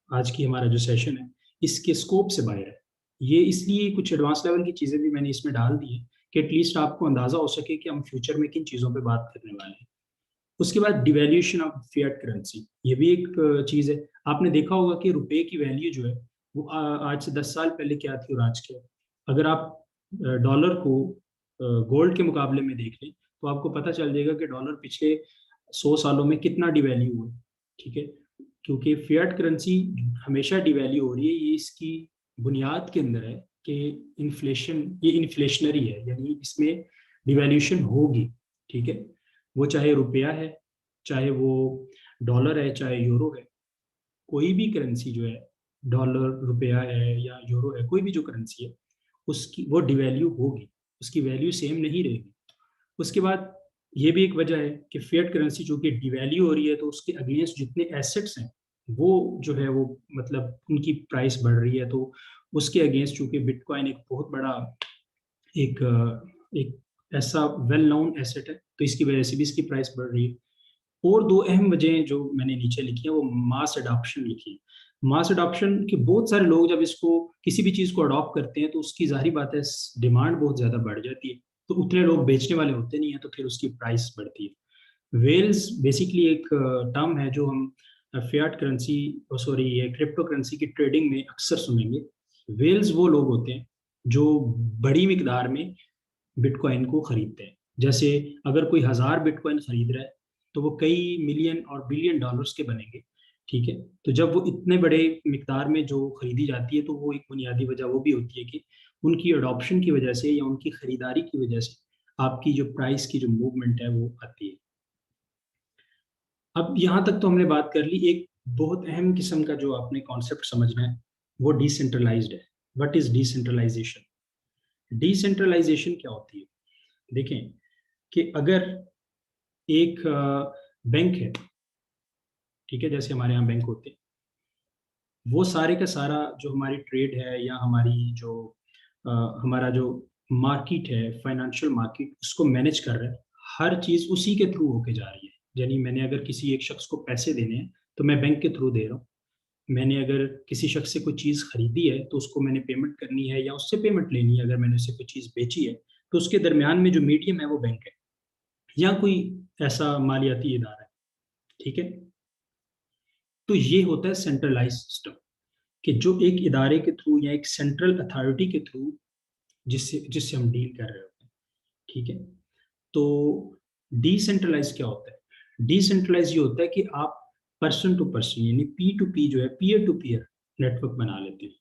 आज की हमारा जो सेशन है इसके स्कोप से बाहर है। ये इसलिए कुछ एडवांस लेवल की चीज़ें भी मैंने इसमें डाल दी है कि एटलीस्ट आपको अंदाजा हो सके कि हम फ्यूचर में किन चीज़ों पे बात करने वाले हैं। उसके बाद डिवैल्यूएशन ऑफ फिएट करेंसी, ये भी एक चीज़ है। आपने देखा होगा कि रुपए की वैल्यू जो है वो आज से 10 साल पहले क्या थी और आज क्या है। अगर आप डॉलर को गोल्ड के मुकाबले में देख लें तो आपको पता चल जाएगा कि डॉलर पिछले 100 सालों में कितना डिवैल्यू हुआ, ठीक है। क्योंकि फिएट करेंसी हमेशा डिवैल्यू हो रही है, ये इसकी बुनियाद के अंदर है कि इन्फ्लेशन, ये इन्फ्लेशनरी है, यानी इसमें डिवैल्यूशन होगी, ठीक है। वो चाहे रुपया है, चाहे वो डॉलर है, चाहे यूरो है। कोई भी करेंसी जो है, डॉलर, रुपया है या यूरो है, कोई भी जो करेंसी है, उसकी वो डिवैल्यू होगी, उसकी वैल्यू सेम नहीं रहेगी। उसके बाद ये भी एक वजह है कि फिएट करेंसी जो कि डिवैल्यू हो रही है, तो उसके अगेंस्ट जितने एसेट्स हैं वो जो है वो मतलब उनकी प्राइस बढ़ रही है। तो उसके अगेंस्ट चूंकि बिटकॉइन एक बहुत बड़ा एक ऐसा वेल नोन एसेट है, तो इसकी वजह से भी इसकी प्राइस बढ़ रही है। और दो अहम वजह जो मैंने नीचे लिखी है वो मास अडॉप्शन लिखी है। मास अडॉप्शन के बहुत सारे लोग जब इसको किसी भी चीज को अडॉप्ट करते हैं तो उसकी जाहिर बात है डिमांड बहुत ज्यादा बढ़ जाती है, तो उतने लोग बेचने वाले होते नहीं है, तो फिर उसकी प्राइस बढ़ती है। वेल्स बेसिकली एक टर्म है जो हम फियाट करेंसी, सॉरी, ये क्रिप्टो करेंसी की ट्रेडिंग में अक्सर सुनेंगे। वेल्स वो लोग होते हैं जो बड़ी मिकदार में बिटकॉइन को खरीदते हैं। जैसे अगर कोई 1000 बिटकॉइन खरीद रहा है तो वो कई मिलियन और बिलियन डॉलर्स के बनेंगे। ठीक है, तो जब वो इतने बड़े मिकदार में जो खरीदी जाती है तो वो एक बुनियादी वजह वो भी होती है कि उनकी अडॉप्शन की वजह से या उनकी खरीदारी की वजह से आपकी जो प्राइस की जो मूवमेंट है वो आती है। अब यहाँ तक तो हमने बात कर ली। एक बहुत अहम किस्म का जो आपने कॉन्सेप्ट समझना है वो डिसेंट्रलाइज्ड है। What is decentralisation? डिसेंट्रलाइजेशन क्या होती है? देखें कि अगर एक बैंक है, ठीक है, जैसे हमारे यहाँ बैंक होते हैं, वो सारे का सारा जो हमारी ट्रेड है या हमारी जो अ, हमारा जो मार्केट है, फाइनेंशियल मार्केट, उसको मैनेज कर रहा है। हर चीज उसी के थ्रू होके जा रही है। यानी मैंने अगर किसी एक शख्स को पैसे देने हैं तो मैं बैंक के थ्रू दे रहा हूँ। मैंने अगर किसी शख्स से कोई चीज खरीदी है तो उसको मैंने पेमेंट करनी है या उससे पेमेंट लेनी है, अगर मैंने उससे कोई चीज बेची है, तो उसके दरमियान में जो मीडियम है वो बैंक है या कोई ऐसा मालियाती इदारा है। ठीक है, तो ये होता है सेंट्रलाइज सिस्टम, कि जो एक इदारे के थ्रू या एक सेंट्रल अथॉरिटी के थ्रू जिससे जिससे हम डील कर रहे होते हैं। ठीक है, तो डिसेंट्रलाइज क्या होता है? डिसेंट्रलाइज ये होता है कि आप पर्सन टू पर्सन यानी पी टू पी जो है, पीयर टू पीयर नेटवर्क बना लेते हैं।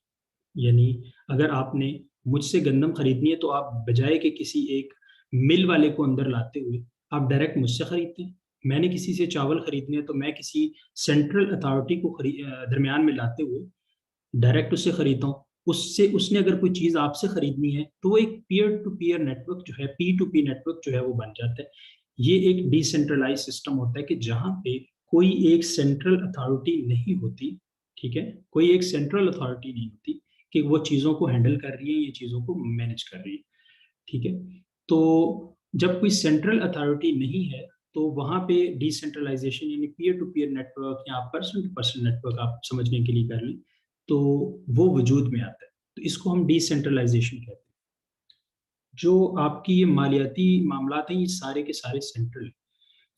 यानी अगर आपने मुझसे गंदम खरीदनी है तो आप बजाय के किसी एक मिल वाले को अंदर लाते हुए आप डायरेक्ट मुझसे खरीदते हैं। मैंने किसी से चावल खरीदने हैं तो मैं किसी सेंट्रल अथॉरिटी को दरमियान में लाते हुए डायरेक्ट उससे खरीदता हूँ। उससे उसने अगर कोई चीज आपसे खरीदनी है तो वो एक पीयर टू पीयर नेटवर्क जो है, पी टू पी नेटवर्क जो है वो बन जाता है। ये एक डिसेंट्रलाइज सिस्टम होता है कि जहां पे कोई एक सेंट्रल अथॉरिटी नहीं होती। ठीक है, कोई एक सेंट्रल अथॉरिटी नहीं होती कि वो चीजों को हैंडल कर रही है, ये चीजों को मैनेज कर रही है। ठीक है, तो जब कोई सेंट्रल अथॉरिटी नहीं है तो वहां पे डिसेंट्रलाइजेशन यानी पीयर टू पीयर नेटवर्क या पर्सन टू पर्सन नेटवर्क आप समझने के लिए कर लें, तो वो वजूद में आता है। तो इसको हम डिसेंट्रलाइजेशन कहते हैं। जो आपकी ये मालियाती मामलात हैं ये सारे के सारे सेंट्रल है।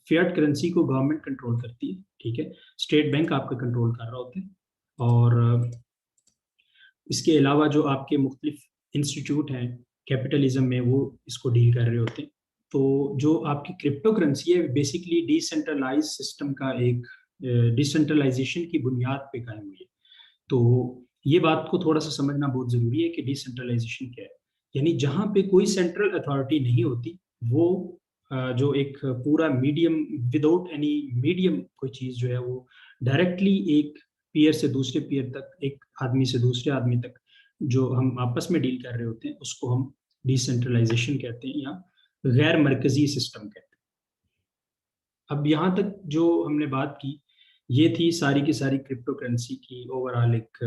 फियाट करेंसी को गवर्नमेंट कंट्रोल करती है। ठीक है, स्टेट बैंक आपका कंट्रोल कर रहा होता है। और इसके अलावा जो आपके मुख्तलिफ इंस्टीट्यूट हैं कैपिटलिज्म में वो इसको डील कर रहे होते हैं। तो जो आपकी क्रिप्टो करेंसी है बेसिकली डिसेंट्रलाइज सिस्टम का एक डिसेंट्रलाइजेशन की बुनियाद पे कायम हुई है। तो ये बात को थोड़ा सा समझना बहुत जरूरी है कि डिसेंट्रलाइजेशन क्या है। यानी जहां पे कोई सेंट्रल अथॉरिटी नहीं होती, वो जो एक पूरा मीडियम, विदाउट एनी मीडियम कोई चीज जो है वो डायरेक्टली एक पीयर से दूसरे पीयर तक, एक आदमी से दूसरे आदमी तक जो हम आपस में डील कर रहे होते हैं उसको हम डिसेंट्रलाइजेशन कहते हैं या गैर मरकजी सिस्टम कहते हैं। अब यहाँ तक जो हमने बात की ये थी सारी की सारी क्रिप्टो करेंसी की ओवरऑल एक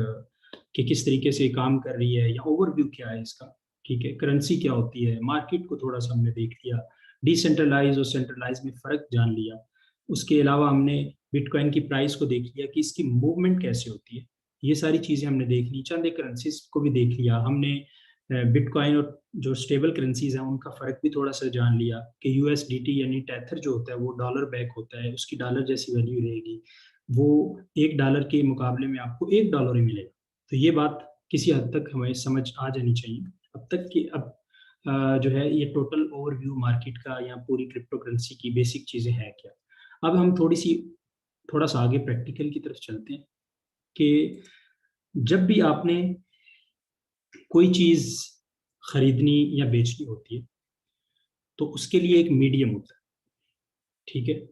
कि किस तरीके से काम कर रही है या ओवरव्यू क्या है इसका। ठीक है, करेंसी क्या होती है, मार्केट को थोड़ा सा हमने देख लिया, डिसेंट्रलाइज और सेंट्रलाइज में फ़र्क जान लिया। उसके अलावा हमने बिटकॉइन की प्राइस को देख लिया कि इसकी मूवमेंट कैसे होती है। ये सारी चीज़ें हमने देख ली। चंद एक करेंसीज को भी देख लिया हमने। बिटकॉइन और जो स्टेबल करेंसीज हैं उनका फ़र्क भी थोड़ा सा जान लिया कि यूएसडीटी यानी टेथर जो होता है वो डॉलर बैक होता है, उसकी डॉलर जैसी वैल्यू रहेगी। वो $1 के मुकाबले में आपको $1 ही मिलेगा। तो ये बात किसी हद तक हमें समझ आ जानी चाहिए अब तक कि अब जो है ये टोटल ओवरव्यू मार्केट का या पूरी क्रिप्टो करेंसी की बेसिक चीज़ें हैं क्या। अब हम थोड़ा सा आगे प्रैक्टिकल की तरफ चलते हैं कि जब भी आपने कोई चीज़ खरीदनी या बेचनी होती है तो उसके लिए एक मीडियम होता है। ठीक है,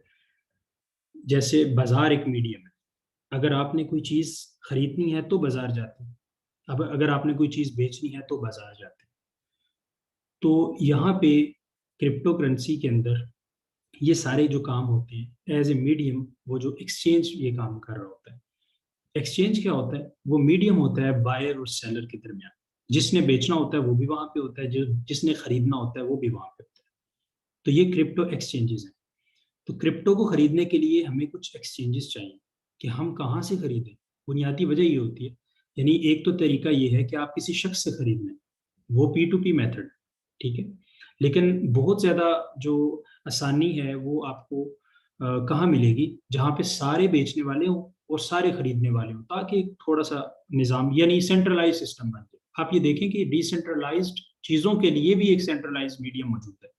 जैसे बाजार एक मीडियम है। अगर आपने कोई चीज़ खरीदनी है तो बाज़ार जाते हैं, अब अगर आपने कोई चीज़ बेचनी है तो बाज़ार जाते हैं। तो यहाँ पे क्रिप्टो करेंसी के अंदर ये सारे जो काम होते हैं एज ए मीडियम, वो जो एक्सचेंज ये काम कर रहा होता है। एक्सचेंज क्या होता है? वो मीडियम होता है बायर और सेलर के दरमियान। जिसने बेचना होता है वो भी वहां पे होता है, जो जिसने खरीदना होता है वो भी वहां पे होता है। तो ये क्रिप्टो एक्सचेंजेस हैं। तो क्रिप्टो को खरीदने के लिए हमें कुछ एक्सचेंजेस चाहिए कि हम कहाँ से खरीदें। बुनियादी वजह ये होती है, यानी एक तो तरीका ये है कि आप किसी शख्स से खरीद लें, वो पी टू पी मेथड, ठीक है। लेकिन बहुत ज़्यादा जो आसानी है वो आपको कहाँ मिलेगी, जहाँ पे सारे बेचने वाले हों और सारे खरीदने वाले हों, ताकि एक थोड़ा सा निज़ाम यानी सेंट्रलाइज सिस्टम बन जाए। आप ये देखें कि डिसेंट्रलाइज्ड चीज़ों के लिए भी एक सेंट्रलाइज मीडियम मौजूद है,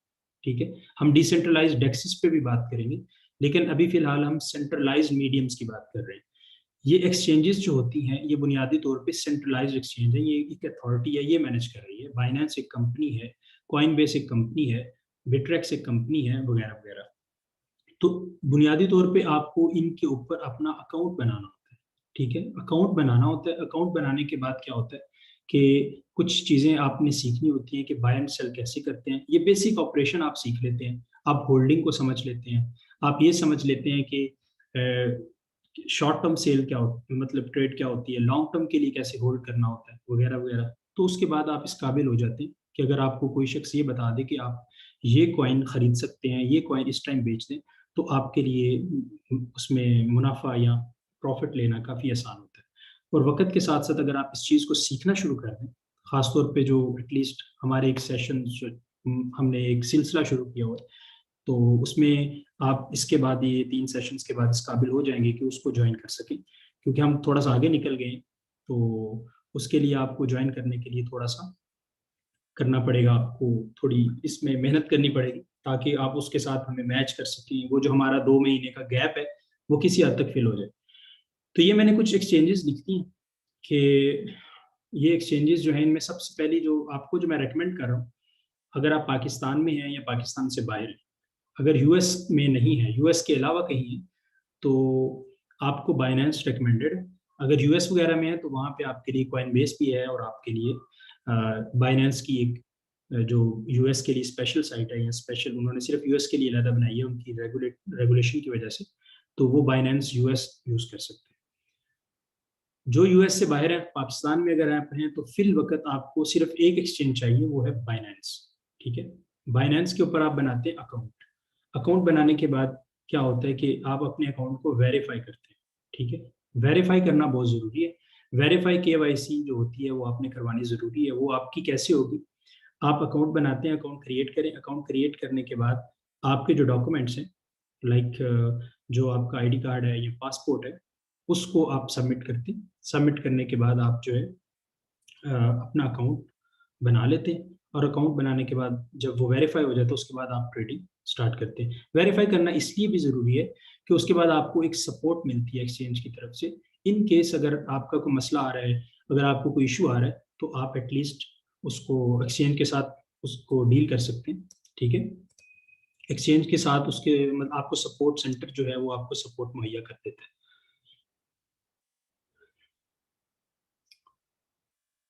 ठीक है। हम डिसेंट्रलाइज्ड डेक्सिस पे भी बात करेंगे, लेकिन अभी फिलहाल हम सेंट्रलाइज्ड मीडियम्स की बात कर रहे हैं। ये एक्सचेंजेस जो होती हैं ये बुनियादी तौर पे सेंट्रलाइज्ड एक्सचेंज है, ये एक अथॉरिटी है, ये मैनेज कर रही है। बाइनेंस एक कंपनी है, कॉइनबेस एक कंपनी है, बिट्रेक्स एक कंपनी है, वगैरह वगैरह। तो बुनियादी तौर पे आपको इनके ऊपर अपना अकाउंट बनाना होता है, ठीक है। अकाउंट बनाना होता है। अकाउंट बनाने के बाद क्या होता है कि कुछ चीज़ें आपने सीखनी होती हैं कि बाय एंड सेल कैसे करते हैं। ये बेसिक ऑपरेशन आप सीख लेते हैं, आप होल्डिंग को समझ लेते हैं, आप ये समझ लेते हैं कि शॉर्ट टर्म सेल क्या होती है, मतलब ट्रेड क्या होती है, लॉन्ग टर्म के लिए कैसे होल्ड करना होता है, वगैरह वगैरह। तो उसके बाद आप इस काबिल हो जाते हैं कि अगर आपको कोई शख्स ये बता दे कि आप ये कॉइन खरीद सकते हैं, ये कॉइन इस टाइम बेच दें, तो आपके लिए उसमें मुनाफा या प्रॉफिट लेना काफ़ी आसान होता है। और वक्त के साथ साथ अगर आप इस चीज़ को सीखना शुरू कर दें, ख़ासतौर पे जो एटलीस्ट हमारे एक सेशन हमने एक सिलसिला शुरू किया हुआ है, तो उसमें आप इसके बाद ये 3 सेशंस के बाद इस काबिल हो जाएंगे कि उसको ज्वाइन कर सकें, क्योंकि हम थोड़ा सा आगे निकल गए। तो उसके लिए आपको ज्वाइन करने के लिए थोड़ा सा करना पड़ेगा, आपको थोड़ी इसमें मेहनत करनी पड़ेगी, ताकि आप उसके साथ हमें मैच कर सकें। वो जो हमारा 2 महीने का गैप है वो किसी हद तक फिल हो जाए। तो ये मैंने कुछ एक्सचेंजेस लिखती हैं कि ये एक्सचेंजेस जो हैं, इनमें सबसे पहली जो आपको जो मैं रेकमेंड कर रहा हूँ, अगर आप पाकिस्तान में हैं या पाकिस्तान से बाहर हैं, अगर यूएस में नहीं है, यूएस के अलावा कहीं है, तो आपको बाइनेंस रिकमेंडेड है। अगर यूएस वगैरह में है तो वहाँ पे आपके लिए कॉइनबेस भी है, और आपके लिए बाइनेंस की एक जो यूएस के लिए स्पेशल साइट है, या स्पेशल उन्होंने सिर्फ यूएस के लिए अलग बनाई है उनकी रेगुलेशन की वजह से, तो वो बाइनेंस यूएस यूज कर सकते हैं। जो यूएस से बाहर है, पाकिस्तान में अगर आप हैं, तो फिल वक्त आपको सिर्फ एक एक्सचेंज चाहिए, वो है बाइनेंस, ठीक है। बाइनेंस के ऊपर आप बनाते हैं अकाउंट। अकाउंट बनाने के बाद क्या होता है कि आप अपने अकाउंट को वेरीफाई करते हैं, ठीक है। वेरीफाई करना बहुत ज़रूरी है। वेरीफाई केवाईसी जो होती है वो आपने करवानी ज़रूरी है। वो आपकी कैसे होगी? आप अकाउंट बनाते हैं, अकाउंट क्रिएट करें। अकाउंट क्रिएट करने के बाद आपके जो डॉक्यूमेंट्स हैं, लाइक जो आपका आईडी कार्ड है या पासपोर्ट है, उसको आप सबमिट करते हैं। सबमिट करने के बाद आप जो है अपना अकाउंट बना लेते हैं। और अकाउंट बनाने के बाद जब वो वेरीफाई हो जाता है, उसके बाद आप ट्रेडिंग स्टार्ट करते हैं। वेरीफाई करना इसलिए भी ज़रूरी है कि उसके बाद आपको एक सपोर्ट मिलती है एक्सचेंज की तरफ से। इन केस अगर आपका कोई मसला आ रहा है, अगर आपको कोई इशू आ रहा है, तो आप एटलीस्ट उसको एक्सचेंज के साथ उसको डील कर सकते हैं, ठीक है। एक्सचेंज के साथ उसके मतलब आपको सपोर्ट सेंटर जो है वो आपको सपोर्ट मुहैया कर देता है।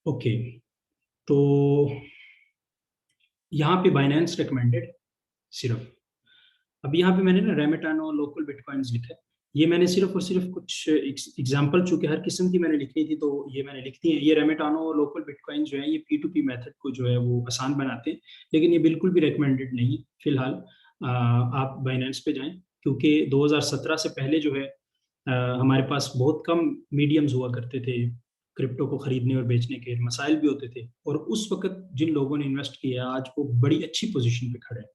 ओके, तो यहाँ पे बाइनेंस रिकमेंडेड सिर्फ। अब यहाँ पे मैंने ना रेमेटानो लोकल बिटकॉइंस लिखा है। ये मैंने सिर्फ और सिर्फ कुछ एग्जांपल, चूंकि हर किस्म की मैंने लिखनी थी तो ये मैंने लिख दी है। ये रेमेटानो लोकल बिटकॉइन जो है ये पी टू पी मेथड को जो है वो आसान बनाते हैं, लेकिन ये बिल्कुल भी रिकमेंडेड नहीं है फिलहाल। आप बाइनेंस पे जाएं, क्योंकि 2017 से पहले जो है हमारे पास बहुत कम मीडियम्स हुआ करते थे। क्रिप्टो को खरीदने और बेचने के मसाइल भी होते थे, और उस वक्त जिन लोगों ने इन्वेस्ट किया आज वो बड़ी अच्छी पोजीशन पे खड़े हैं।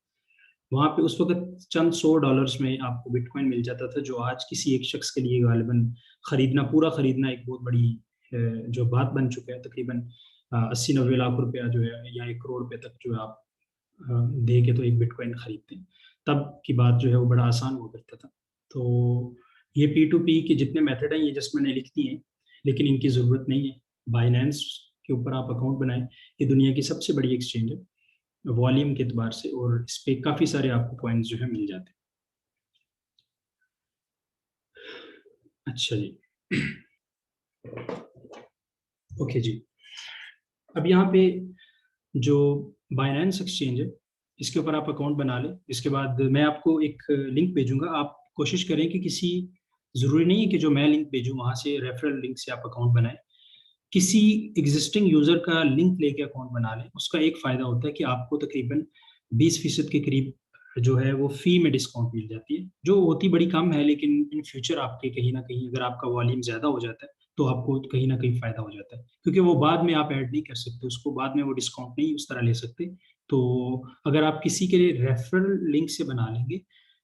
वहां पे उस वक्त चंद $100 में आपको बिटकॉइन मिल जाता था, जो आज किसी एक शख्स के लिए गालिबन खरीदना, पूरा खरीदना एक बहुत बड़ी जो बात बन चुका है। तकरीबन 80-90 लाख रुपया जो है, या 1 करोड़ रुपए तक जो है आप दे के तो एक बिटकॉइन खरीदते हैं। तब की बात जो है वो बड़ा आसान हुआ करता था। तो ये पी टू पी के जितने मेथड हैं ये जस्ट मैंने लिख दिए हैं, लेकिन इनकी ज़रूरत नहीं है। बाइनेंस के ऊपर आप अकाउंट बनाएं। ये दुनिया की सबसे बड़ी एक्सचेंज है वॉल्यूम के एतबार से, और इस पे काफ़ी सारे आपको पॉइंट्स जो है मिल जाते हैं। अच्छा जी। ओके जी। अब यहाँ पे जो बाइनेंस एक्सचेंज है, इसके ऊपर आप अकाउंट बना लें। इसके बाद मैं आपको एक लिंक भेजूंगा, आप कोशिश करें कि किसी, ज़रूरी नहीं है कि जो मैं लिंक भेजूँ वहाँ से रेफरल लिंक से आप अकाउंट बनाएं, किसी एग्जिस्टिंग यूज़र का लिंक लेके अकाउंट बना लें। उसका एक फ़ायदा होता है कि आपको तकरीबन 20% के करीब जो है वो फ़ी में डिस्काउंट मिल जाती है, जो होती बड़ी कम है, लेकिन इन फ्यूचर आपके कहीं ना कहीं अगर आपका वॉल्यूम ज़्यादा हो जाता है तो आपको कहीं ना कहीं फ़ायदा हो जाता है, क्योंकि वो बाद में आप ऐड नहीं कर सकते उसको, बाद में वो डिस्काउंट नहीं उस तरह ले सकते। तो अगर आप किसी के लिए रेफरल लिंक से बना लेंगे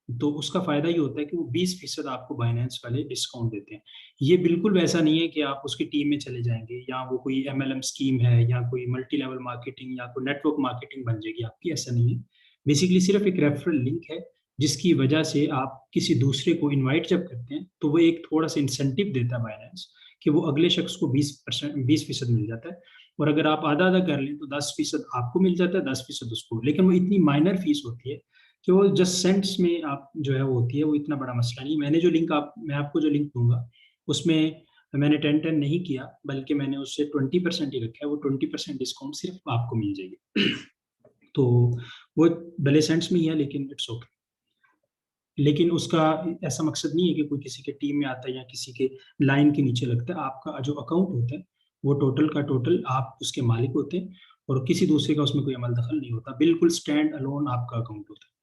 तो उसका फ़ायदा ये होता है कि वो 20% आपको बाइनेंस वाले डिस्काउंट देते हैं। ये बिल्कुल वैसा नहीं है कि आप उसकी टीम में चले जाएंगे या वो कोई एमएलएम स्कीम है या कोई मल्टी लेवल मार्केटिंग या कोई नेटवर्क मार्केटिंग बन जाएगी आपकी, ऐसा नहीं है। बेसिकली सिर्फ एक रेफरल लिंक है, जिसकी वजह से आप किसी दूसरे को इनवाइट जब करते हैं तो वो एक थोड़ा सा इंसेंटिव देता है बाइनेंस, कि वो अगले शख्स को 20% मिल जाता है। और अगर आप आधा आधा कर लें तो 10% आपको मिल जाता है, 10% उसको। लेकिन वो इतनी माइनर फीस होती है कि वो जस्ट सेंट्स में आप जो है वो होती है, वो इतना बड़ा मसला नहीं। मैंने जो लिंक मैं आपको जो लिंक दूंगा उसमें मैंने 10-10 नहीं किया, बल्कि मैंने उससे 20% ही रखा है। वो 20% डिस्काउंट सिर्फ आपको मिल जाएगी। तो वो भले सेंट्स में ही है, लेकिन इट्स ओके। लेकिन उसका ऐसा मकसद नहीं है कि कोई किसी के टीम में आता है या किसी के लाइन के नीचे लगता है। आपका जो अकाउंट होता है वो टोटल का टोटल आप उसके मालिक होते हैं, और किसी दूसरे का उसमें कोई अमल दखल नहीं होता, बिल्कुल स्टैंड अलोन आपका अकाउंट होता है।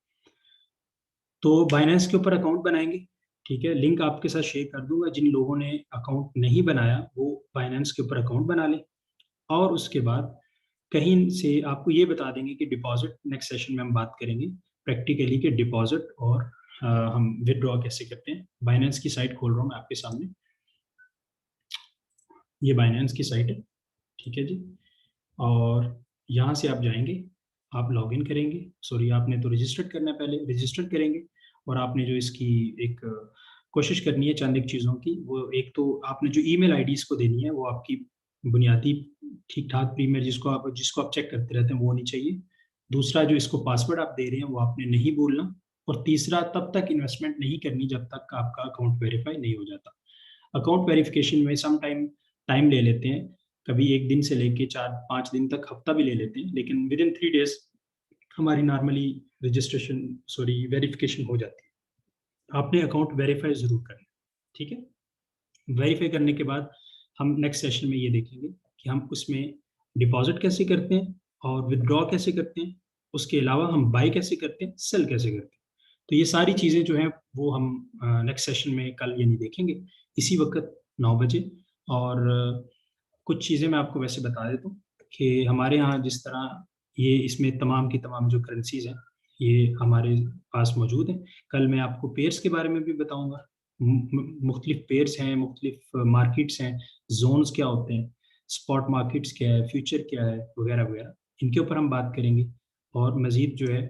तो बाइनेंस के ऊपर अकाउंट बनाएंगे, ठीक है। लिंक आपके साथ शेयर कर दूंगा, जिन लोगों ने अकाउंट नहीं बनाया वो बाइनेंस के ऊपर अकाउंट बना लें। और उसके बाद कहीं से आपको ये बता देंगे कि डिपॉजिट, नेक्स्ट सेशन में हम बात करेंगे प्रैक्टिकली कि डिपॉजिट और हम विदड्रॉ कैसे करते हैं। बाइनेंस की साइट खोल रहा हूँ मैं आपके सामने, ये बाइनेंस की साइट है, ठीक है जी। और यहाँ से आप जाएंगे, आप लॉगिन करेंगे, सॉरी आपने तो रजिस्टर्ड करना है, पहले रजिस्टर्ड करेंगे। और आपने जो इसकी एक कोशिश करनी है चंद एक चीज़ों की, वो एक तो आपने जो ईमेल आईडी इसको देनी है वो आपकी बुनियादी ठीक ठाक प्रीमियर जिसको आप चेक करते रहते हैं वो होनी चाहिए। दूसरा, जो इसको पासवर्ड आप दे रहे हैं वो आपने नहीं बोलना। और तीसरा, तब तक इन्वेस्टमेंट नहीं करनी जब तक आपका अकाउंट वेरीफाई नहीं हो जाता। अकाउंट वेरिफिकेशन में सम टाइम ले लेते हैं, कभी एक दिन से लेके 4-5 दिन तक, हफ्ता भी ले लेते हैं, लेकिन विद इन 3 डेज हमारी नॉर्मली रजिस्ट्रेशन, सॉरी वेरिफिकेशन हो जाती है। आपने अकाउंट वेरीफाई जरूर करना है, ठीक है। वेरीफाई करने के बाद हम नेक्स्ट सेशन में ये देखेंगे कि हम उसमें डिपॉजिट कैसे करते हैं और विदड्रॉ कैसे करते हैं। उसके अलावा हम बाई कैसे करते हैं, सेल कैसे करते हैं। तो ये सारी चीज़ें जो हैं वो हम नेक्स्ट सेशन में कल यानी देखेंगे, इसी वक्त 9 बजे। और कुछ चीज़ें मैं आपको वैसे बता देता हूँ कि हमारे यहाँ जिस तरह ये इसमें तमाम की तमाम जो करेंसीज हैं ये हमारे पास मौजूद हैं। कल मैं आपको पेयर्स के बारे में भी बताऊंगा, मुख्तलिफ पेयर्स हैं, मुख्तलिफ मार्केट्स हैं, जोन्स क्या होते हैं, स्पॉट मार्केट्स क्या है, फ्यूचर क्या है, वगैरह वगैरह, इनके ऊपर हम बात करेंगे। और मज़ीद जो है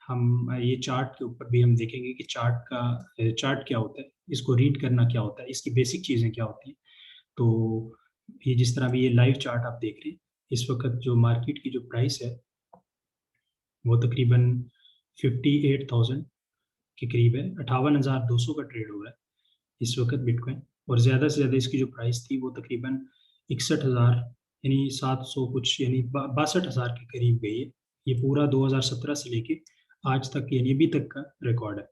हम ये चार्ट के ऊपर भी हम देखेंगे कि चार्ट क्या होता है, इसको रीड करना क्या होता है, इसकी बेसिक चीज़ें क्या होती हैं। तो ये जिस तरह भी ये लाइव चार्ट आप देख रहे हैं, इस वक्त जो मार्केट की जो प्राइस है वो तकरीबन 58,000 के करीब है, 58,200 का ट्रेड हो रहा है इस वक्त बिटकॉइन। और ज़्यादा से ज़्यादा इसकी जो प्राइस थी वो तकरीबन 61,000 यानी 700 कुछ, यानी 62,000 के करीब गई है। ये पूरा 2017 से लेके आज तक यानी अभी तक का रिकॉर्ड है।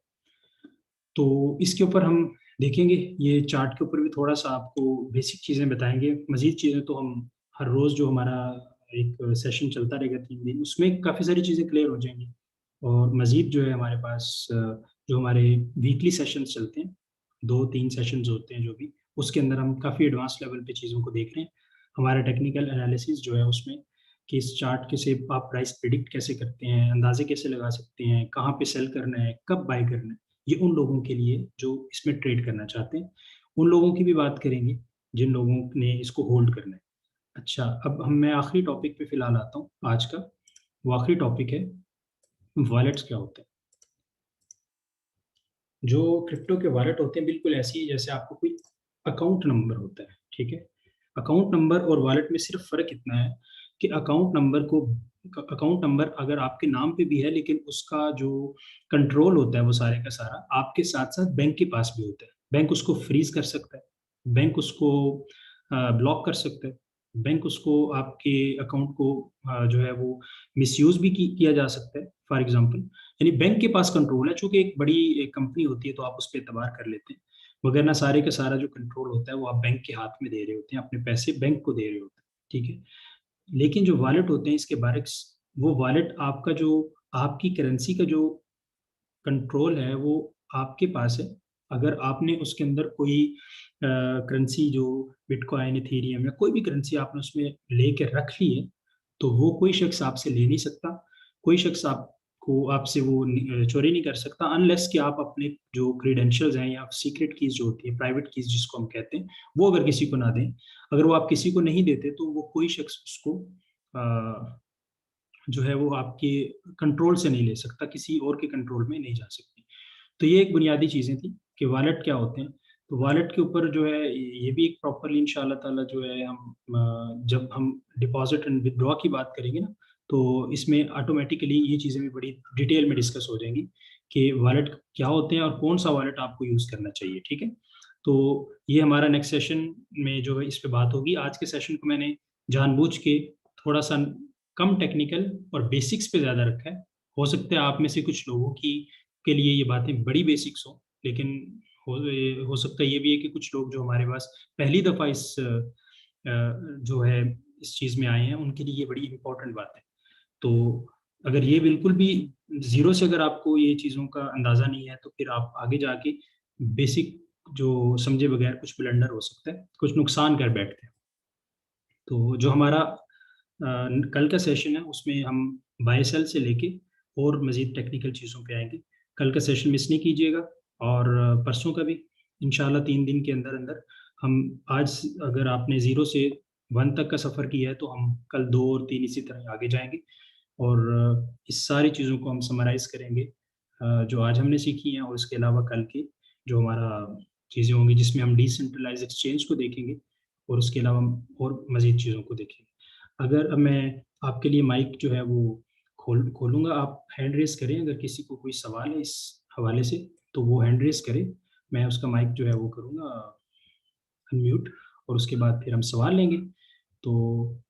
तो इसके ऊपर हम देखेंगे, ये चार्ट के ऊपर भी थोड़ा सा आपको बेसिक चीज़ें बताएंगे। मज़ीद चीज़ें तो हम हर रोज़ जो हमारा एक सेशन चलता रहेगा 3 दिन, उसमें काफ़ी सारी चीज़ें क्लियर हो जाएंगी। और मज़ीद जो है हमारे पास जो हमारे वीकली सेशंस चलते हैं, 2-3 सेशंस होते हैं जो भी, उसके अंदर हम काफ़ी एडवांस लेवल पे चीज़ों को देख रहे हैं। हमारा टेक्निकल एनालिसिस जो है उसमें कि इस चार्ट के से आप प्राइस प्रिडिक्ट कैसे करते हैं, अंदाजे कैसे लगा सकते हैं, कहाँ पे सेल करना है, कब बाय करना है, ये उन लोगों के लिए जो इसमें ट्रेड करना चाहते हैं। उन लोगों की भी बात करेंगे जिन लोगों ने इसको होल्ड करना है। अच्छा, अब मैं आखिरी टॉपिक पे फिलहाल आता हूँ आज का। वो आखिरी टॉपिक है वॉलेट्स क्या होते हैं। जो क्रिप्टो के वॉलेट होते हैं बिल्कुल ऐसी ही जैसे आपको कोई अकाउंट नंबर होता है, ठीक है। अकाउंट नंबर और वॉलेट में सिर्फ फ़र्क इतना है कि अकाउंट नंबर अगर आपके नाम पे भी है, लेकिन उसका जो कंट्रोल होता है वो सारे का सारा आपके साथ साथ बैंक के पास भी होता है। बैंक उसको फ्रीज कर सकता है, बैंक उसको ब्लॉक कर सकता है, बैंक उसको आपके अकाउंट को जो है वो मिसयूज भी किया जा सकता है फॉर एग्जांपल। यानी बैंक के पास कंट्रोल है, चूंकि एक बड़ी एक कंपनी होती है तो आप उस पर एतबार कर लेते हैं, मगर ना सारे का सारा जो कंट्रोल होता है वो आप बैंक के हाथ में दे रहे होते हैं, अपने पैसे बैंक को दे रहे होते हैं, ठीक है। लेकिन जो वॉलेट होते हैं इसके बारिक्स, वो वॉलेट आपका जो आपकी करेंसी का जो कंट्रोल है वो आपके पास है। अगर आपने उसके अंदर कोई करेंसी जो बिटकॉइन, इथेरियम या कोई भी करेंसी आपने उसमें लेके रख ली है, तो वो कोई शख्स आपसे ले नहीं सकता, कोई शख्स आपको आपसे वो चोरी नहीं कर सकता, अनलेस कि आप अपने जो क्रीडेंशियल्स हैं या सीक्रेट कीज जो होती है, प्राइवेट कीज जिसको हम कहते हैं, वो अगर किसी को ना दें। अगर वो आप किसी को नहीं देते तो वो कोई शख्स उसको जो है वो आपके कंट्रोल से नहीं ले सकता, किसी और के कंट्रोल में नहीं जा सकती। तो ये एक बुनियादी चीज़ें थी कि वॉलेट क्या होते हैं। तो वॉलेट के ऊपर जो है ये भी एक प्रॉपरली इंशाल्लाह ताला जो है हम जब हम डिपॉजिट एंड विदड्रॉ की बात करेंगे ना, तो इसमें ऑटोमेटिकली ये चीज़ें भी बड़ी डिटेल में डिस्कस हो जाएंगी कि वॉलेट क्या होते हैं और कौन सा वॉलेट आपको यूज़ करना चाहिए, ठीक है। तो ये हमारा नेक्स्ट सेशन में जो है इस पे बात होगी। आज के सेशन को मैंने जानबूझ के थोड़ा सा कम टेक्निकल और बेसिक्स पे ज़्यादा रखा है। हो सकता है आप में से कुछ लोगों की के लिए ये बातें बड़ी बेसिक्स हो, लेकिन हो सकता है ये भी है कि कुछ लोग जो हमारे पास पहली दफ़ा इस जो है इस चीज़ में आए हैं, उनके लिए ये बड़ी इंपॉर्टेंट बात है। तो अगर ये बिल्कुल भी ज़ीरो से अगर आपको ये चीज़ों का अंदाज़ा नहीं है, तो फिर आप आगे जाके बेसिक जो समझे बगैर कुछ ब्लंडर हो सकता है, कुछ नुकसान कर बैठते हैं। तो जो हमारा कल का सेशन है उसमें हम बाय सेल से लेके और मज़ीद टेक्निकल चीज़ों पे आएंगे। कल का सेशन मिस नहीं कीजिएगा, और परसों का भी इंशाल्लाह 3 दिन के अंदर अंदर हम, आज अगर आपने 0 से 1 तक का सफ़र किया है तो हम कल 2 और 3 इसी तरह आगे जाएंगे, और इस सारी चीज़ों को हम समराइज़ करेंगे जो आज हमने सीखी हैं, और इसके अलावा कल की जो हमारा चीज़ें होंगी जिसमें हम डिसेंट्रलाइज एक्सचेंज को देखेंगे, और उसके अलावा हम और मज़ीद चीज़ों को देखेंगे। अगर अब मैं आपके लिए माइक जो है वो खोलूँगा, आप हैंड रेज़ करें अगर किसी को कोई सवाल है इस हवाले से, तो वो हैंड रेज़ करे, मैं उसका माइक जो है वो करूँगा अनम्यूट, और उसके बाद फिर हम सवाल लेंगे। तो